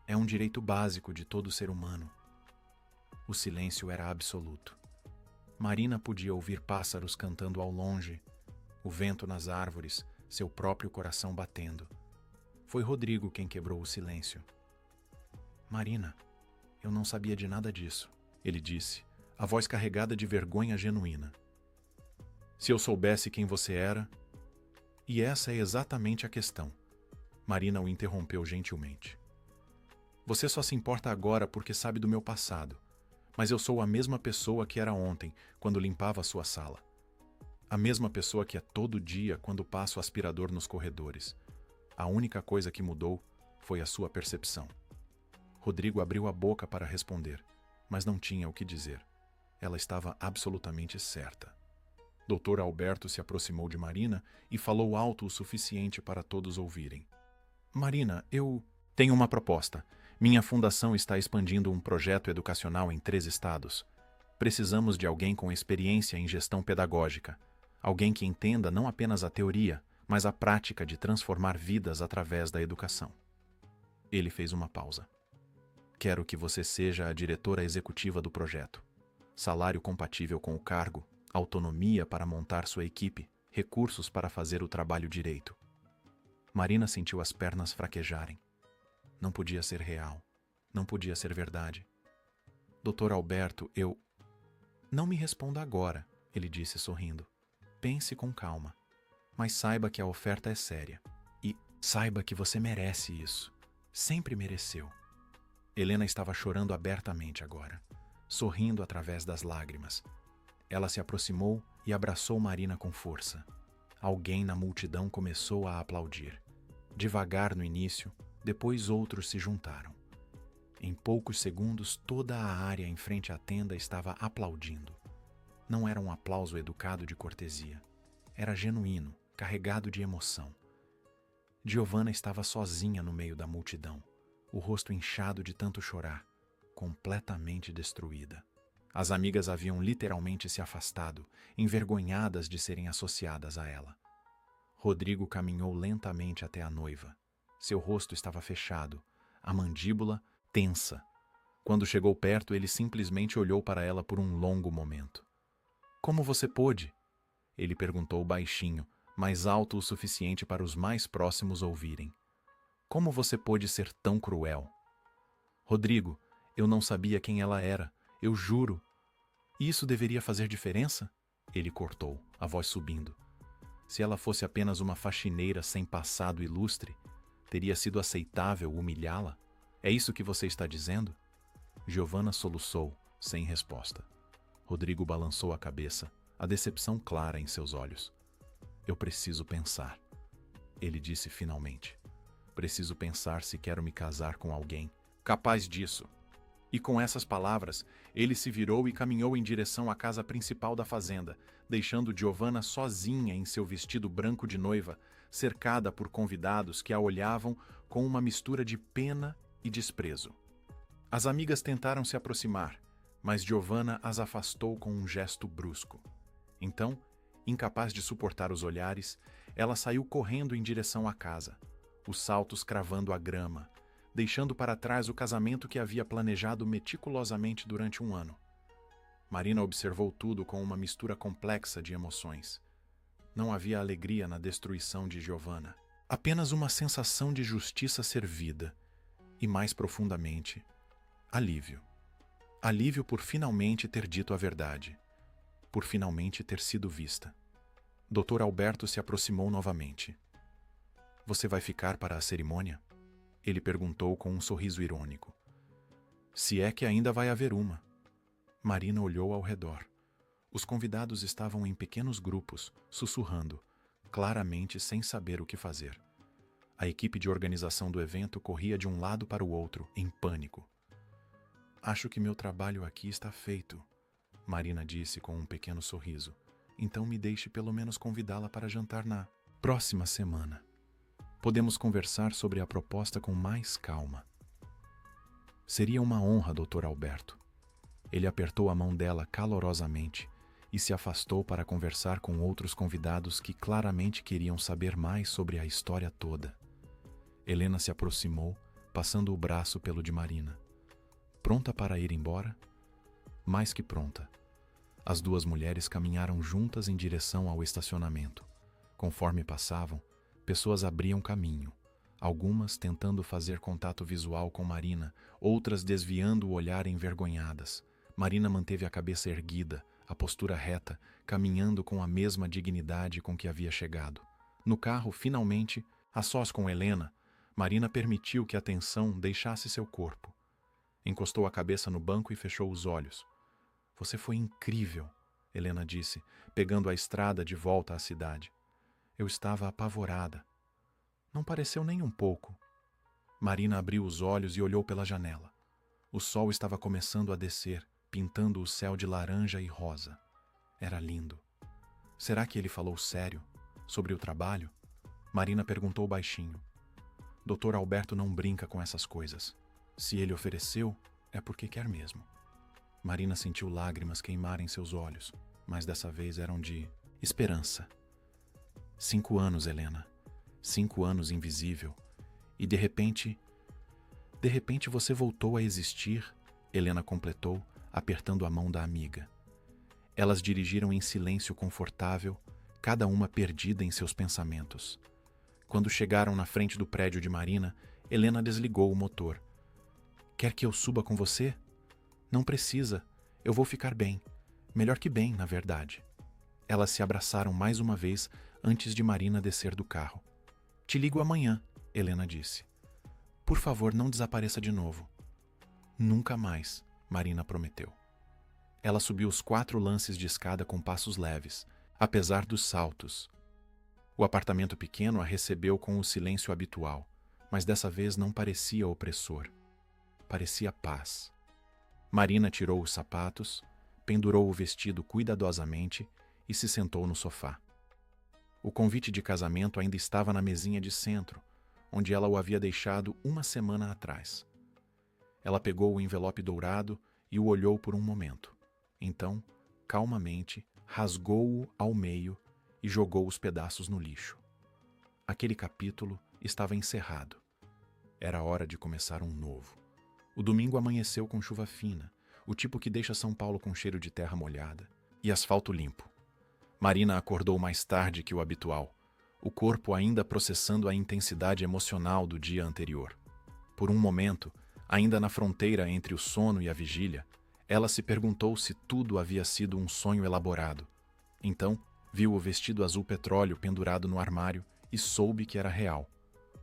É um direito básico de todo ser humano. O silêncio era absoluto. Marina podia ouvir pássaros cantando ao longe, o vento nas árvores, seu próprio coração batendo. Foi Rodrigo quem quebrou o silêncio. Marina, eu não sabia de nada disso, ele disse, a voz carregada de vergonha genuína. Se eu soubesse quem você era... E essa é exatamente a questão. Marina o interrompeu gentilmente. Você só se importa agora porque sabe do meu passado, mas eu sou a mesma pessoa que era ontem, quando limpava a sua sala. A mesma pessoa que é todo dia quando passo o aspirador nos corredores. A única coisa que mudou foi a sua percepção. Rodrigo abriu a boca para responder, mas não tinha o que dizer. Ela estava absolutamente certa. Dr. Alberto se aproximou de Marina e falou alto o suficiente para todos ouvirem. Marina, eu tenho uma proposta. Minha fundação está expandindo um projeto educacional em 3 estados. Precisamos de alguém com experiência em gestão pedagógica. Alguém que entenda não apenas a teoria, mas a prática de transformar vidas através da educação. Ele fez uma pausa. Quero que você seja a diretora executiva do projeto. Salário compatível com o cargo, autonomia para montar sua equipe, recursos para fazer o trabalho direito. Marina sentiu as pernas fraquejarem. Não podia ser real. Não podia ser verdade. Dr. Alberto, eu... Não me responda agora, ele disse sorrindo. Pense com calma. Mas saiba que a oferta é séria. E saiba que você merece isso. Sempre mereceu. Helena estava chorando abertamente agora, sorrindo através das lágrimas. Ela se aproximou e abraçou Marina com força. Alguém na multidão começou a aplaudir. Devagar no início, depois outros se juntaram. Em poucos segundos, toda a área em frente à tenda estava aplaudindo. Não era um aplauso educado de cortesia. Era genuíno, carregado de emoção. Giovanna estava sozinha no meio da multidão, o rosto inchado de tanto chorar, completamente destruída. As amigas haviam literalmente se afastado, envergonhadas de serem associadas a ela. Rodrigo caminhou lentamente até a noiva. Seu rosto estava fechado, a mandíbula tensa. Quando chegou perto, ele simplesmente olhou para ela por um longo momento. Como você pôde? Ele perguntou baixinho, mais alto o suficiente para os mais próximos ouvirem. Como você pôde ser tão cruel? Rodrigo, eu não sabia quem ela era, eu juro. Isso deveria fazer diferença? Ele cortou, a voz subindo. Se ela fosse apenas uma faxineira sem passado ilustre, teria sido aceitável humilhá-la? É isso que você está dizendo? Giovanna soluçou, sem resposta. Rodrigo balançou a cabeça, a decepção clara em seus olhos. Eu preciso pensar, ele disse finalmente. Preciso pensar se quero me casar com alguém capaz disso. E com essas palavras, ele se virou e caminhou em direção à casa principal da fazenda, deixando Giovanna sozinha em seu vestido branco de noiva, cercada por convidados que a olhavam com uma mistura de pena e desprezo. As amigas tentaram se aproximar, mas Giovanna as afastou com um gesto brusco. Então, incapaz de suportar os olhares, ela saiu correndo em direção à casa, os saltos cravando a grama, deixando para trás o casamento que havia planejado meticulosamente durante um ano. Marina observou tudo com uma mistura complexa de emoções. Não havia alegria na destruição de Giovanna, apenas uma sensação de justiça servida e, mais profundamente, alívio. Alívio por finalmente ter dito a verdade, por finalmente ter sido vista. Dr. Alberto se aproximou novamente. Você vai ficar para a cerimônia? Ele perguntou com um sorriso irônico. Se é que ainda vai haver uma. Marina olhou ao redor. Os convidados estavam em pequenos grupos, sussurrando, claramente sem saber o que fazer. A equipe de organização do evento corria de um lado para o outro, em pânico. Acho que meu trabalho aqui está feito, Marina disse com um pequeno sorriso. Então me deixe pelo menos convidá-la para jantar na próxima semana. Podemos conversar sobre a proposta com mais calma. Seria uma honra, Dr. Alberto. Ele apertou a mão dela calorosamente e se afastou para conversar com outros convidados que claramente queriam saber mais sobre a história toda. Helena se aproximou, passando o braço pelo de Marina. Pronta para ir embora? Mais que pronta. As duas mulheres caminharam juntas em direção ao estacionamento. Conforme passavam, pessoas abriam caminho, algumas tentando fazer contato visual com Marina, outras desviando o olhar envergonhadas. Marina manteve a cabeça erguida, a postura reta, caminhando com a mesma dignidade com que havia chegado. No carro, finalmente, a sós com Helena, Marina permitiu que a tensão deixasse seu corpo. Encostou a cabeça no banco e fechou os olhos. "Você foi incrível", Helena disse, pegando a estrada de volta à cidade. Eu estava apavorada. Não pareceu nem um pouco. Marina abriu os olhos e olhou pela janela. O sol estava começando a descer, pintando o céu de laranja e rosa. Era lindo. Será que ele falou sério? Sobre o trabalho? Marina perguntou baixinho. Dr. Alberto não brinca com essas coisas. Se ele ofereceu, é porque quer mesmo. Marina sentiu lágrimas queimarem seus olhos, mas dessa vez eram de esperança. 5 anos, Helena. 5 anos invisível. E de repente você voltou a existir, Helena completou, apertando a mão da amiga. Elas dirigiram em silêncio confortável, cada uma perdida em seus pensamentos. Quando chegaram na frente do prédio de Marina, Helena desligou o motor. Quer que eu suba com você? Não precisa. Eu vou ficar bem. Melhor que bem, na verdade. Elas se abraçaram mais uma vez antes de Marina descer do carro. Te ligo amanhã, Helena disse. Por favor, não desapareça de novo. Nunca mais, Marina prometeu. Ela subiu os 4 lances de escada com passos leves, apesar dos saltos. O apartamento pequeno a recebeu com o silêncio habitual, mas dessa vez não parecia opressor. Parecia paz. Marina tirou os sapatos, pendurou o vestido cuidadosamente e se sentou no sofá. O convite de casamento ainda estava na mesinha de centro, onde ela o havia deixado uma semana atrás. Ela pegou o envelope dourado e o olhou por um momento. Então, calmamente, rasgou-o ao meio e jogou os pedaços no lixo. Aquele capítulo estava encerrado. Era hora de começar um novo. O domingo amanheceu com chuva fina, o tipo que deixa São Paulo com cheiro de terra molhada, e asfalto limpo. Marina acordou mais tarde que o habitual, o corpo ainda processando a intensidade emocional do dia anterior. Por um momento, ainda na fronteira entre o sono e a vigília, ela se perguntou se tudo havia sido um sonho elaborado. Então, viu o vestido azul petróleo pendurado no armário e soube que era real.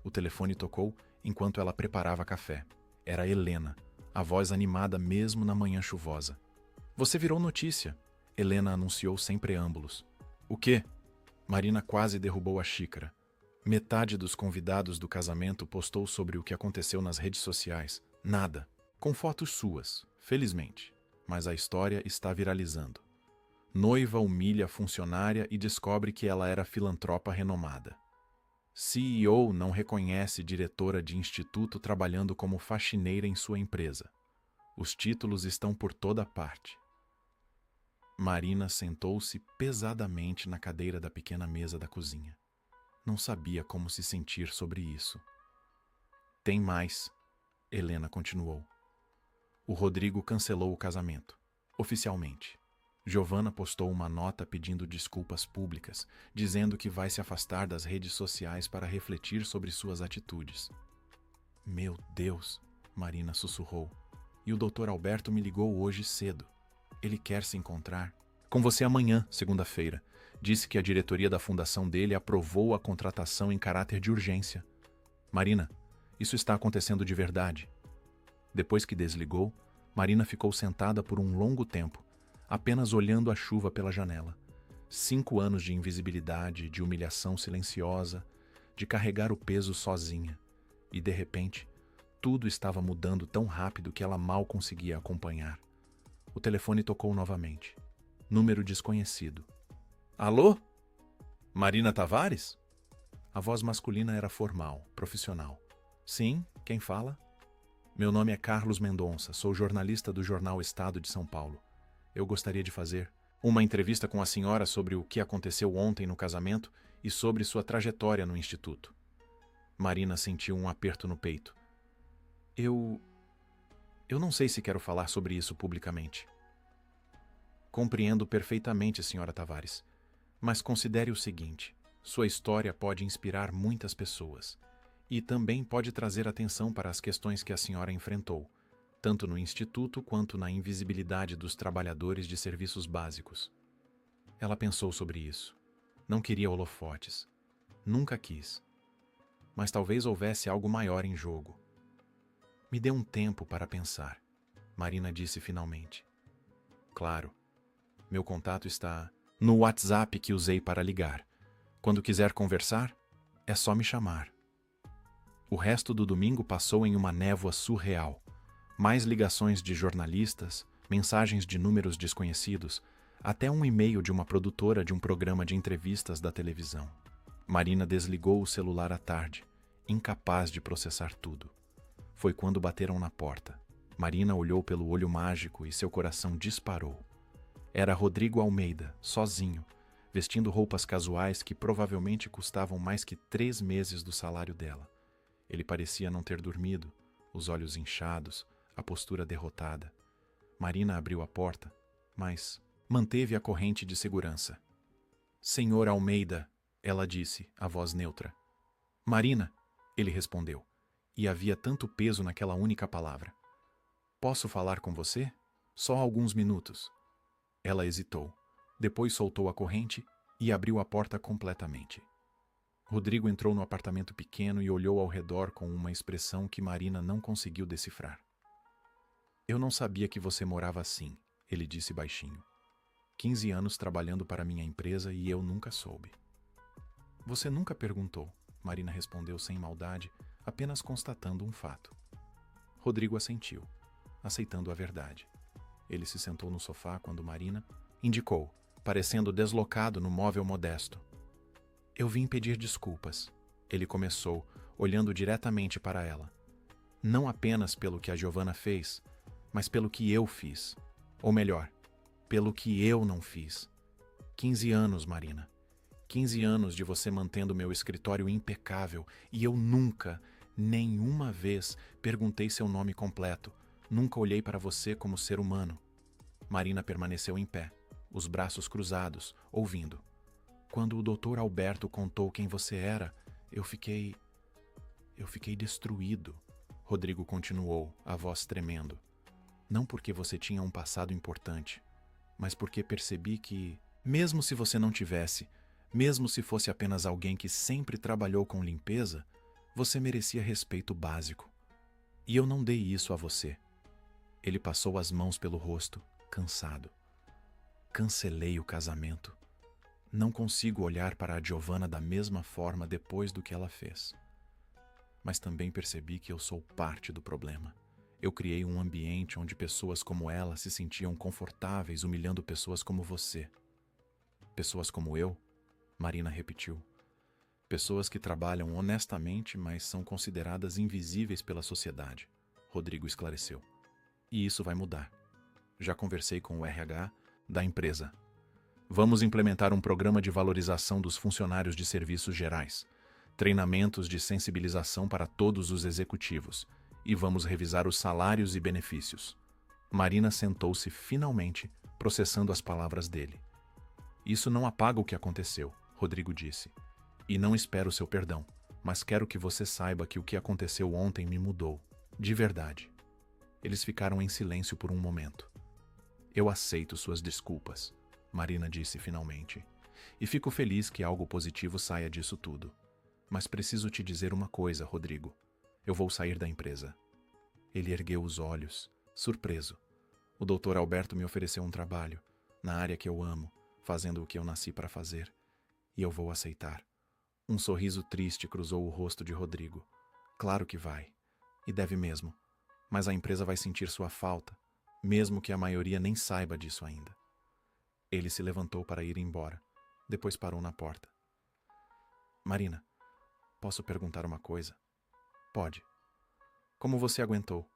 O telefone tocou enquanto ela preparava café. Era Helena, a voz animada mesmo na manhã chuvosa. Você virou notícia, Helena anunciou sem preâmbulos. O quê? Marina quase derrubou a xícara. Metade dos convidados do casamento postou sobre o que aconteceu nas redes sociais. Nada. Com fotos suas, felizmente. Mas a história está viralizando. Noiva humilha funcionária e descobre que ela era filantropa renomada. CEO não reconhece diretora de instituto trabalhando como faxineira em sua empresa. Os títulos estão por toda parte. Marina sentou-se pesadamente na cadeira da pequena mesa da cozinha. Não sabia como se sentir sobre isso. Tem mais, Helena continuou. O Rodrigo cancelou o casamento, oficialmente. Giovanna postou uma nota pedindo desculpas públicas, dizendo que vai se afastar das redes sociais para refletir sobre suas atitudes. Meu Deus, Marina sussurrou. E o Dr. Alberto me ligou hoje cedo. Ele quer se encontrar. Com você amanhã, segunda-feira. Disse que a diretoria da fundação dele aprovou a contratação em caráter de urgência. Marina, isso está acontecendo de verdade. Depois que desligou, Marina ficou sentada por um longo tempo, apenas olhando a chuva pela janela. 5 anos de invisibilidade, de humilhação silenciosa, de carregar o peso sozinha. E, de repente, tudo estava mudando tão rápido que ela mal conseguia acompanhar. O telefone tocou novamente. Número desconhecido. Alô? Marina Tavares? A voz masculina era formal, profissional. Sim, quem fala? Meu nome é Carlos Mendonça, sou jornalista do jornal Estado de São Paulo. Eu gostaria de fazer uma entrevista com a senhora sobre o que aconteceu ontem no casamento e sobre sua trajetória no instituto. Marina sentiu um aperto no peito. Eu não sei se quero falar sobre isso publicamente. Compreendo perfeitamente, senhora Tavares, mas considere o seguinte: sua história pode inspirar muitas pessoas. E também pode trazer atenção para as questões que a senhora enfrentou, tanto no Instituto quanto na invisibilidade dos trabalhadores de serviços básicos. Ela pensou sobre isso. Não queria holofotes. Nunca quis. Mas talvez houvesse algo maior em jogo. Me dê um tempo para pensar, Marina disse finalmente. Claro. Meu contato está no WhatsApp que usei para ligar. Quando quiser conversar, é só me chamar. O resto do domingo passou em uma névoa surreal. Mais ligações de jornalistas, mensagens de números desconhecidos, até um e-mail de uma produtora de um programa de entrevistas da televisão. Marina desligou o celular à tarde, incapaz de processar tudo. Foi quando bateram na porta. Marina olhou pelo olho mágico e seu coração disparou. Era Rodrigo Almeida, sozinho, vestindo roupas casuais que provavelmente custavam mais que 3 meses do salário dela. Ele parecia não ter dormido, os olhos inchados, a postura derrotada. Marina abriu a porta, mas manteve a corrente de segurança. Senhor Almeida, ela disse, a voz neutra. Marina, ele respondeu, e havia tanto peso naquela única palavra. Posso falar com você? Só alguns minutos. Ela hesitou, depois soltou a corrente e abriu a porta completamente. Rodrigo entrou no apartamento pequeno e olhou ao redor com uma expressão que Marina não conseguiu decifrar. Eu não sabia que você morava assim, ele disse baixinho. 15 anos trabalhando para minha empresa e eu nunca soube. Você nunca perguntou, Marina respondeu sem maldade, apenas constatando um fato. Rodrigo assentiu, aceitando a verdade. Ele se sentou no sofá quando Marina indicou, parecendo deslocado no móvel modesto. Eu vim pedir desculpas. Ele começou, olhando diretamente para ela. Não apenas pelo que a Giovanna fez, mas pelo que eu fiz. Ou melhor, pelo que eu não fiz. 15 anos, Marina. 15 anos de você mantendo meu escritório impecável e eu nunca, nenhuma vez, perguntei seu nome completo. Nunca olhei para você como ser humano. Marina permaneceu em pé, os braços cruzados, ouvindo. Quando o Dr. Alberto contou quem você era, eu fiquei destruído. Rodrigo continuou, a voz tremendo. Não porque você tinha um passado importante, mas porque percebi que, mesmo se você não tivesse, mesmo se fosse apenas alguém que sempre trabalhou com limpeza, você merecia respeito básico. E eu não dei isso a você. Ele passou as mãos pelo rosto, cansado. Cancelei o casamento. Não consigo olhar para a Giovanna da mesma forma depois do que ela fez. Mas também percebi que eu sou parte do problema. Eu criei um ambiente onde pessoas como ela se sentiam confortáveis humilhando pessoas como você. Pessoas como eu? Marina repetiu. Pessoas que trabalham honestamente, mas são consideradas invisíveis pela sociedade. Rodrigo esclareceu. E isso vai mudar. Já conversei com o RH da empresa. Vamos implementar um programa de valorização dos funcionários de serviços gerais, treinamentos de sensibilização para todos os executivos e vamos revisar os salários e benefícios. Marina sentou-se finalmente, processando as palavras dele. Isso não apaga o que aconteceu, Rodrigo disse. E não espero seu perdão, mas quero que você saiba que o que aconteceu ontem me mudou, de verdade. Eles ficaram em silêncio por um momento. Eu aceito suas desculpas, Marina disse finalmente, e fico feliz que algo positivo saia disso tudo. Mas preciso te dizer uma coisa, Rodrigo. Eu vou sair da empresa. Ele ergueu os olhos, surpreso. O Dr. Alberto me ofereceu um trabalho, na área que eu amo, fazendo o que eu nasci para fazer. E eu vou aceitar. Um sorriso triste cruzou o rosto de Rodrigo. Claro que vai. E deve mesmo. Mas a empresa vai sentir sua falta, mesmo que a maioria nem saiba disso ainda. Ele se levantou para ir embora. Depois parou na porta. Marina, posso perguntar uma coisa? Pode. Como você aguentou?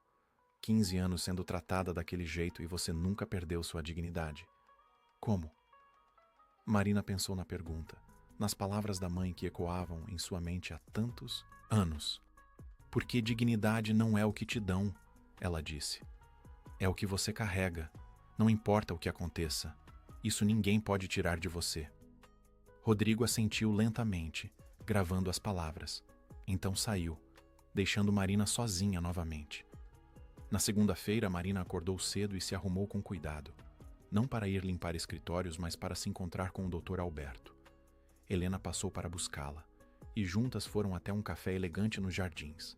15 anos sendo tratada daquele jeito e você nunca perdeu sua dignidade. Como? Marina pensou na pergunta, nas palavras da mãe que ecoavam em sua mente há tantos anos. Porque dignidade não é o que te dão, ela disse. É o que você carrega. Não importa o que aconteça. Isso ninguém pode tirar de você. Rodrigo assentiu lentamente, gravando as palavras. Então saiu, deixando Marina sozinha novamente. Na segunda-feira, Marina acordou cedo e se arrumou com cuidado. Não para ir limpar escritórios, mas para se encontrar com o Dr. Alberto. Helena passou para buscá-la, e juntas foram até um café elegante nos jardins.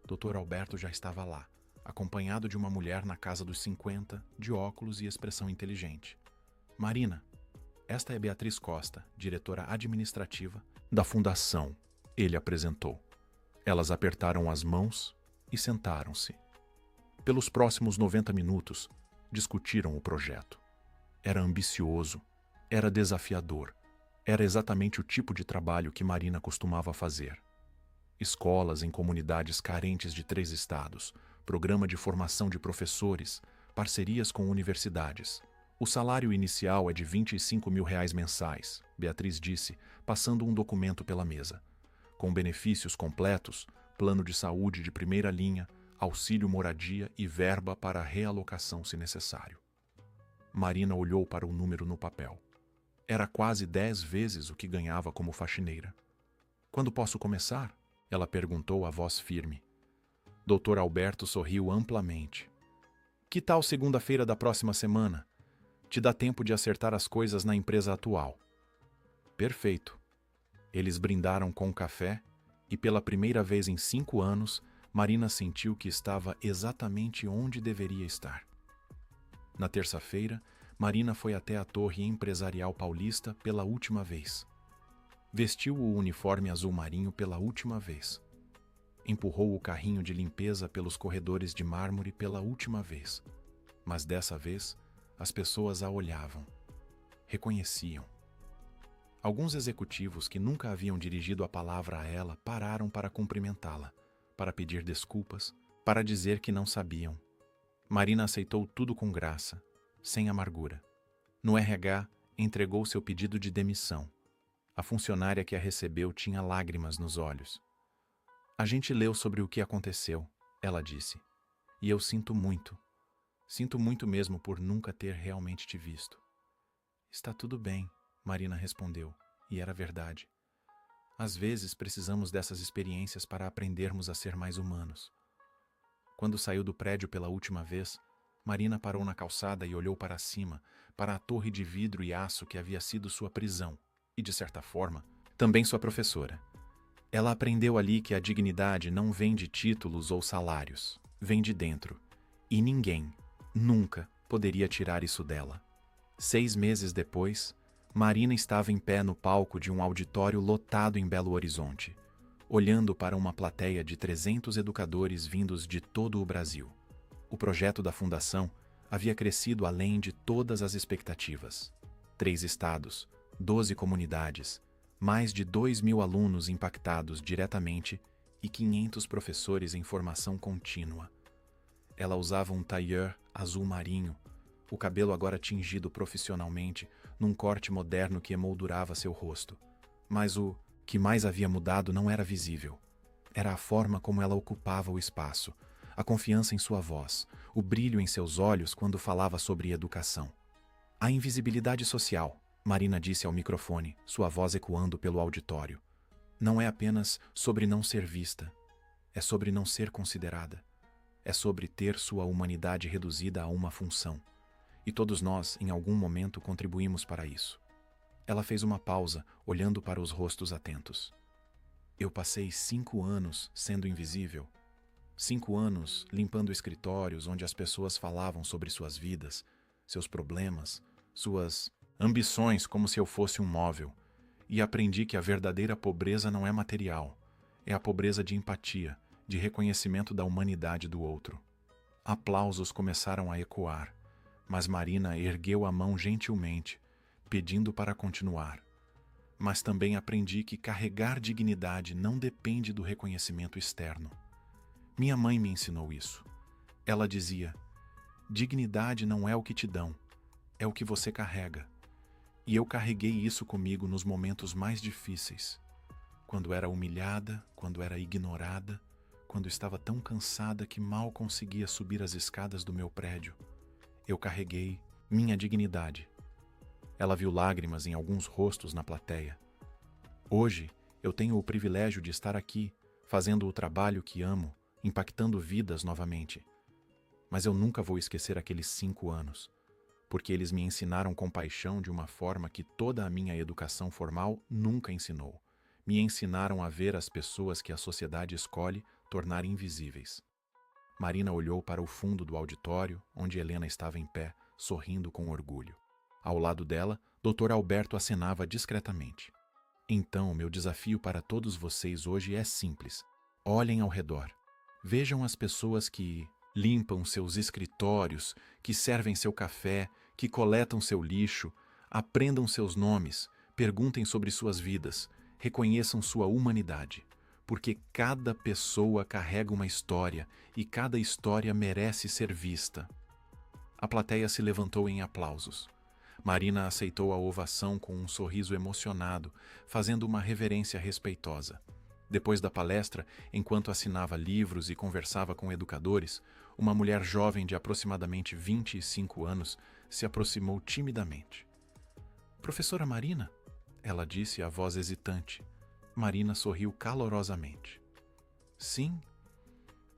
Dr. Alberto já estava lá, acompanhado de uma mulher na casa dos 50, de óculos e expressão inteligente. Marina, esta é Beatriz Costa, diretora administrativa da Fundação, ele apresentou. Elas apertaram as mãos e sentaram-se. Pelos próximos 90 minutos, discutiram o projeto. Era ambicioso, era desafiador, era exatamente o tipo de trabalho que Marina costumava fazer. Escolas em comunidades carentes de 3 estados, programa de formação de professores, parcerias com universidades. O salário inicial é de R$ 25 mil mensais, Beatriz disse, passando um documento pela mesa. Com benefícios completos, plano de saúde de primeira linha, auxílio moradia e verba para realocação se necessário. Marina olhou para o número no papel. Era quase 10 vezes o que ganhava como faxineira. Quando posso começar? Ela perguntou a voz firme. Dr. Alberto sorriu amplamente. Que tal segunda-feira da próxima semana? Te dá tempo de acertar as coisas na empresa atual. Perfeito. Eles brindaram com café e pela primeira vez em 5 anos, Marina sentiu que estava exatamente onde deveria estar. Na terça-feira, Marina foi até a Torre Empresarial Paulista pela última vez. Vestiu o uniforme azul marinho pela última vez. Empurrou o carrinho de limpeza pelos corredores de mármore pela última vez. Mas dessa vez, as pessoas a olhavam. Reconheciam. Alguns executivos que nunca haviam dirigido a palavra a ela pararam para cumprimentá-la, para pedir desculpas, para dizer que não sabiam. Marina aceitou tudo com graça, sem amargura. No RH, entregou seu pedido de demissão. A funcionária que a recebeu tinha lágrimas nos olhos. A gente leu sobre o que aconteceu, ela disse. E eu sinto muito. Sinto muito mesmo por nunca ter realmente te visto. Está tudo bem, Marina respondeu, e era verdade. Às vezes precisamos dessas experiências para aprendermos a ser mais humanos. Quando saiu do prédio pela última vez, Marina parou na calçada e olhou para cima, para a torre de vidro e aço que havia sido sua prisão, e, de certa forma, também sua professora. Ela aprendeu ali que a dignidade não vem de títulos ou salários, vem de dentro, e ninguém, nunca, poderia tirar isso dela. 6 meses depois, Marina estava em pé no palco de um auditório lotado em Belo Horizonte, olhando para uma plateia de 300 educadores vindos de todo o Brasil. O projeto da Fundação havia crescido além de todas as expectativas. 3 estados, 12 comunidades, mais de 2.000 alunos impactados diretamente e 500 professores em formação contínua. Ela usava um tailleur azul marinho, o cabelo agora tingido profissionalmente num corte moderno que emoldurava seu rosto. Mas o que mais havia mudado não era visível. Era a forma como ela ocupava o espaço, a confiança em sua voz, o brilho em seus olhos quando falava sobre educação. A invisibilidade social, Marina disse ao microfone, sua voz ecoando pelo auditório. Não é apenas sobre não ser vista, é sobre não ser considerada. É sobre ter sua humanidade reduzida a uma função. E todos nós, em algum momento, contribuímos para isso. Ela fez uma pausa, olhando para os rostos atentos. Eu passei 5 anos sendo invisível. 5 anos limpando escritórios onde as pessoas falavam sobre suas vidas, seus problemas, suas ambições como se eu fosse um móvel. E aprendi que a verdadeira pobreza não é material, é a pobreza de empatia, de reconhecimento da humanidade do outro. Aplausos começaram a ecoar, mas Marina ergueu a mão gentilmente, pedindo para continuar. Mas também aprendi que carregar dignidade não depende do reconhecimento externo. Minha mãe me ensinou isso. Ela dizia: dignidade não é o que te dão, é o que você carrega. E eu carreguei isso comigo nos momentos mais difíceis. Quando era humilhada, quando era ignorada, quando estava tão cansada que mal conseguia subir as escadas do meu prédio. Eu carreguei minha dignidade. Ela viu lágrimas em alguns rostos na plateia. Hoje, eu tenho o privilégio de estar aqui, fazendo o trabalho que amo, impactando vidas novamente. Mas eu nunca vou esquecer aqueles 5 anos, porque eles me ensinaram compaixão de uma forma que toda a minha educação formal nunca ensinou. Me ensinaram a ver as pessoas que a sociedade escolhe tornar invisíveis. Marina olhou para o fundo do auditório, onde Helena estava em pé, sorrindo com orgulho. Ao lado dela, Dr. Alberto acenava discretamente. Então, meu desafio para todos vocês hoje é simples. Olhem ao redor. Vejam as pessoas que limpam seus escritórios, que servem seu café, que coletam seu lixo, aprendam seus nomes, perguntem sobre suas vidas, reconheçam sua humanidade. Porque cada pessoa carrega uma história e cada história merece ser vista. A plateia se levantou em aplausos. Marina aceitou a ovação com um sorriso emocionado, fazendo uma reverência respeitosa. Depois da palestra, enquanto assinava livros e conversava com educadores, uma mulher jovem de aproximadamente 25 anos se aproximou timidamente. "Professora Marina?" ela disse, a voz hesitante. Marina sorriu calorosamente. "Sim?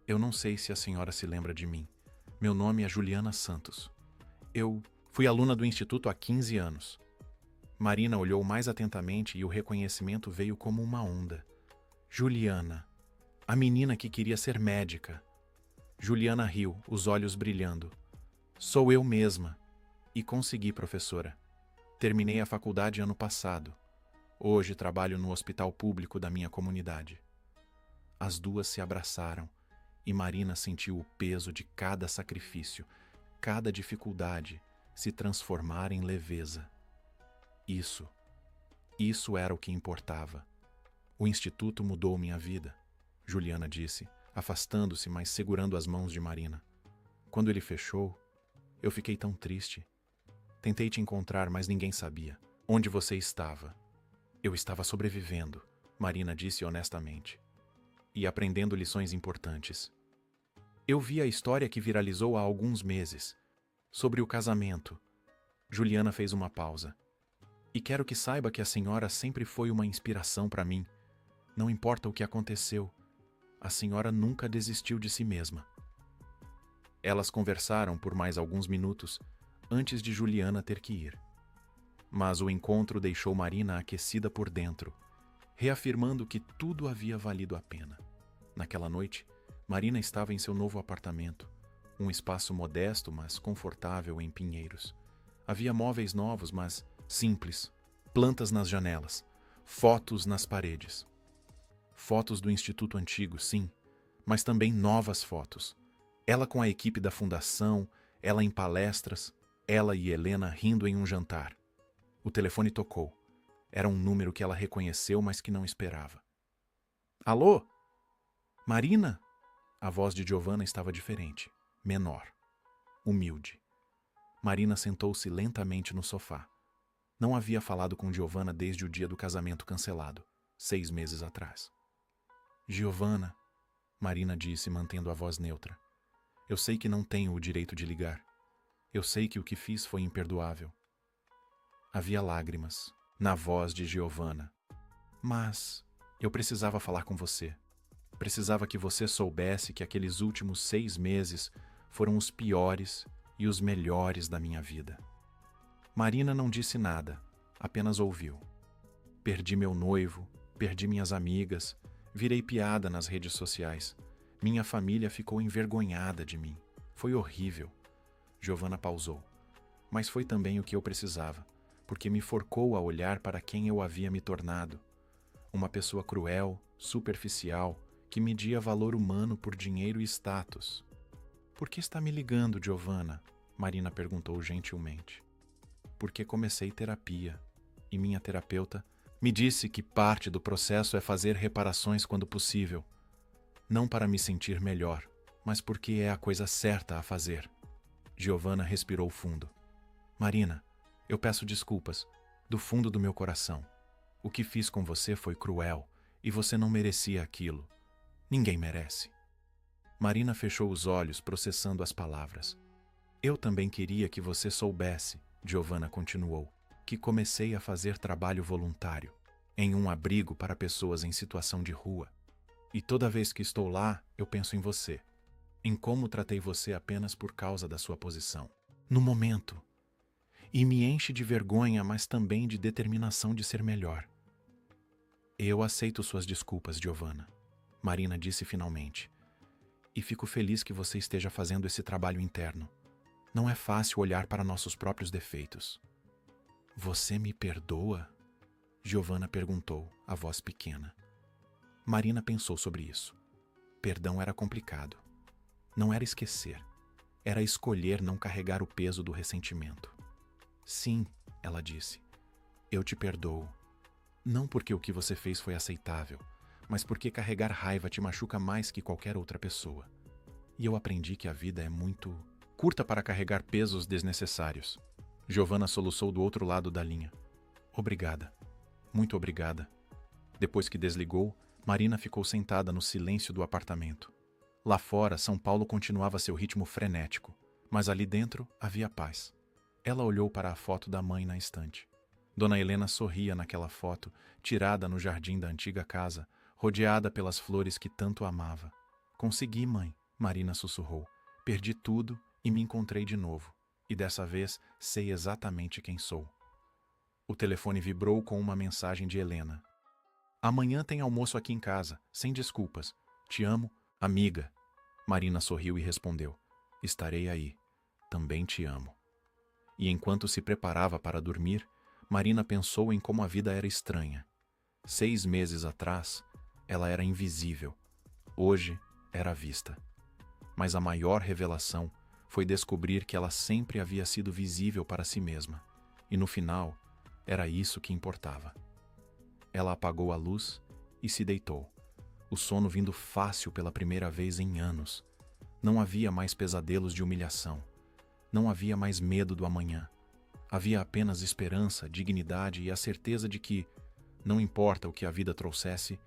Eu não sei se a senhora se lembra de mim. Meu nome é Juliana Santos. Eu fui aluna do Instituto há 15 anos." Marina olhou mais atentamente e o reconhecimento veio como uma onda. Juliana, a menina que queria ser médica. Juliana riu, os olhos brilhando. "Sou eu mesma. E consegui, professora. Terminei a faculdade ano passado. Hoje trabalho no hospital público da minha comunidade." As duas se abraçaram e Marina sentiu o peso de cada sacrifício, cada dificuldade se transformar em leveza. Isso era o que importava. "O instituto mudou minha vida", Juliana disse, afastando-se, mas segurando as mãos de Marina. "Quando ele fechou, eu fiquei tão triste. Tentei te encontrar, mas ninguém sabia onde você estava." "Eu estava sobrevivendo", Marina disse honestamente, "e aprendendo lições importantes. Eu vi a história que viralizou há alguns meses, sobre o casamento." Juliana fez uma pausa. "E quero que saiba que a senhora sempre foi uma inspiração para mim. Não importa o que aconteceu, a senhora nunca desistiu de si mesma." Elas conversaram por mais alguns minutos antes de Juliana ter que ir. Mas o encontro deixou Marina aquecida por dentro, reafirmando que tudo havia valido a pena. Naquela noite, Marina estava em seu novo apartamento, um espaço modesto, mas confortável em Pinheiros. Havia móveis novos, mas simples, plantas nas janelas, fotos nas paredes. Fotos do Instituto Antigo, sim, mas também novas fotos. Ela com a equipe da fundação, ela em palestras, ela e Helena rindo em um jantar. O telefone tocou. Era um número que ela reconheceu, mas que não esperava. "Alô? Marina?" A voz de Giovanna estava diferente, menor, humilde. Marina sentou-se lentamente no sofá. Não havia falado com Giovanna desde o dia do casamento cancelado, 6 meses atrás. "Giovanna", Marina disse, mantendo a voz neutra. "Eu sei que não tenho o direito de ligar. Eu sei que o que fiz foi imperdoável." Havia lágrimas na voz de Giovanna. "Mas eu precisava falar com você. Precisava que você soubesse que aqueles últimos 6 meses foram os piores e os melhores da minha vida." Marina não disse nada, apenas ouviu. "Perdi meu noivo, perdi minhas amigas, virei piada nas redes sociais. Minha família ficou envergonhada de mim. Foi horrível." Giovanna pausou. "Mas foi também o que eu precisava, porque me forçou a olhar para quem eu havia me tornado. Uma pessoa cruel, superficial, que media valor humano por dinheiro e status." "Por que está me ligando, Giovanna?" Marina perguntou gentilmente. "Porque comecei terapia, e minha terapeuta me disse que parte do processo é fazer reparações quando possível. Não para me sentir melhor, mas porque é a coisa certa a fazer." Giovanna respirou fundo. "Marina, eu peço desculpas, do fundo do meu coração. O que fiz com você foi cruel, e você não merecia aquilo. Ninguém merece." Marina fechou os olhos, processando as palavras. "Eu também queria que você soubesse", Giovanna continuou, "que comecei a fazer trabalho voluntário, em um abrigo para pessoas em situação de rua. E toda vez que estou lá, eu penso em você, em como tratei você apenas por causa da sua posição. No momento. E me enche de vergonha, mas também de determinação de ser melhor. Eu aceito suas desculpas, Giovanna, Marina disse finalmente. E fico feliz que você esteja fazendo esse trabalho interno. Não é fácil olhar para nossos próprios defeitos. Você me perdoa? Giovanna perguntou, a voz pequena. Marina pensou sobre isso. Perdão era complicado. Não era esquecer. Era escolher não carregar o peso do ressentimento. Sim, ela disse. Eu te perdoo. Não porque o que você fez foi aceitável, mas porque carregar raiva te machuca mais que qualquer outra pessoa. E eu aprendi que a vida é muito curta para carregar pesos desnecessários. Giovanna soluçou do outro lado da linha. Obrigada. Muito obrigada. Depois que desligou, Marina ficou sentada no silêncio do apartamento. Lá fora, São Paulo continuava seu ritmo frenético, mas ali dentro havia paz. Ela olhou para a foto da mãe na estante. Dona Helena sorria naquela foto, tirada no jardim da antiga casa, rodeada pelas flores que tanto amava. Consegui, mãe, Marina sussurrou. Perdi tudo e me encontrei de novo. E dessa vez sei exatamente quem sou. O telefone vibrou com uma mensagem de Helena. Amanhã tem almoço aqui em casa, sem desculpas. Te amo, amiga. Marina sorriu e respondeu. Estarei aí. Também te amo. E enquanto se preparava para dormir, Marina pensou em como a vida era estranha. 6 meses atrás, ela era invisível. Hoje, era à vista. Mas a maior revelação foi descobrir que ela sempre havia sido visível para si mesma. E no final, era isso que importava. Ela apagou a luz e se deitou. O sono vindo fácil pela primeira vez em anos. Não havia mais pesadelos de humilhação. Não havia mais medo do amanhã. Havia apenas esperança, dignidade e a certeza de que, não importa o que a vida trouxesse,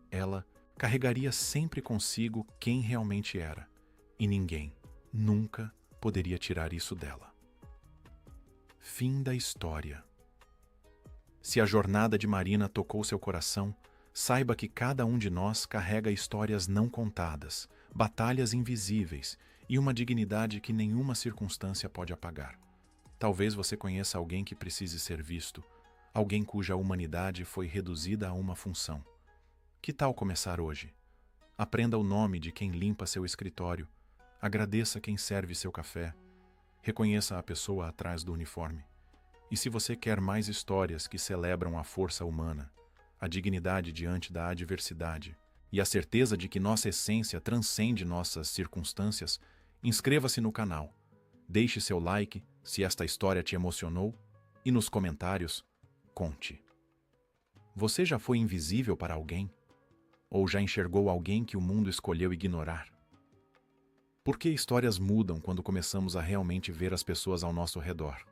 ela carregaria sempre consigo quem realmente era. E ninguém, nunca, poderia tirar isso dela. Fim da história. Se a jornada de Marina tocou seu coração, saiba que cada um de nós carrega histórias não contadas, batalhas invisíveis e uma dignidade que nenhuma circunstância pode apagar. Talvez você conheça alguém que precise ser visto, alguém cuja humanidade foi reduzida a uma função. Que tal começar hoje? Aprenda o nome de quem limpa seu escritório, agradeça quem serve seu café, reconheça a pessoa atrás do uniforme. E se você quer mais histórias que celebram a força humana, a dignidade diante da adversidade e a certeza de que nossa essência transcende nossas circunstâncias, inscreva-se no canal, deixe seu like se esta história te emocionou e nos comentários, conte. Você já foi invisível para alguém? Ou já enxergou alguém que o mundo escolheu ignorar? Por que histórias mudam quando começamos a realmente ver as pessoas ao nosso redor?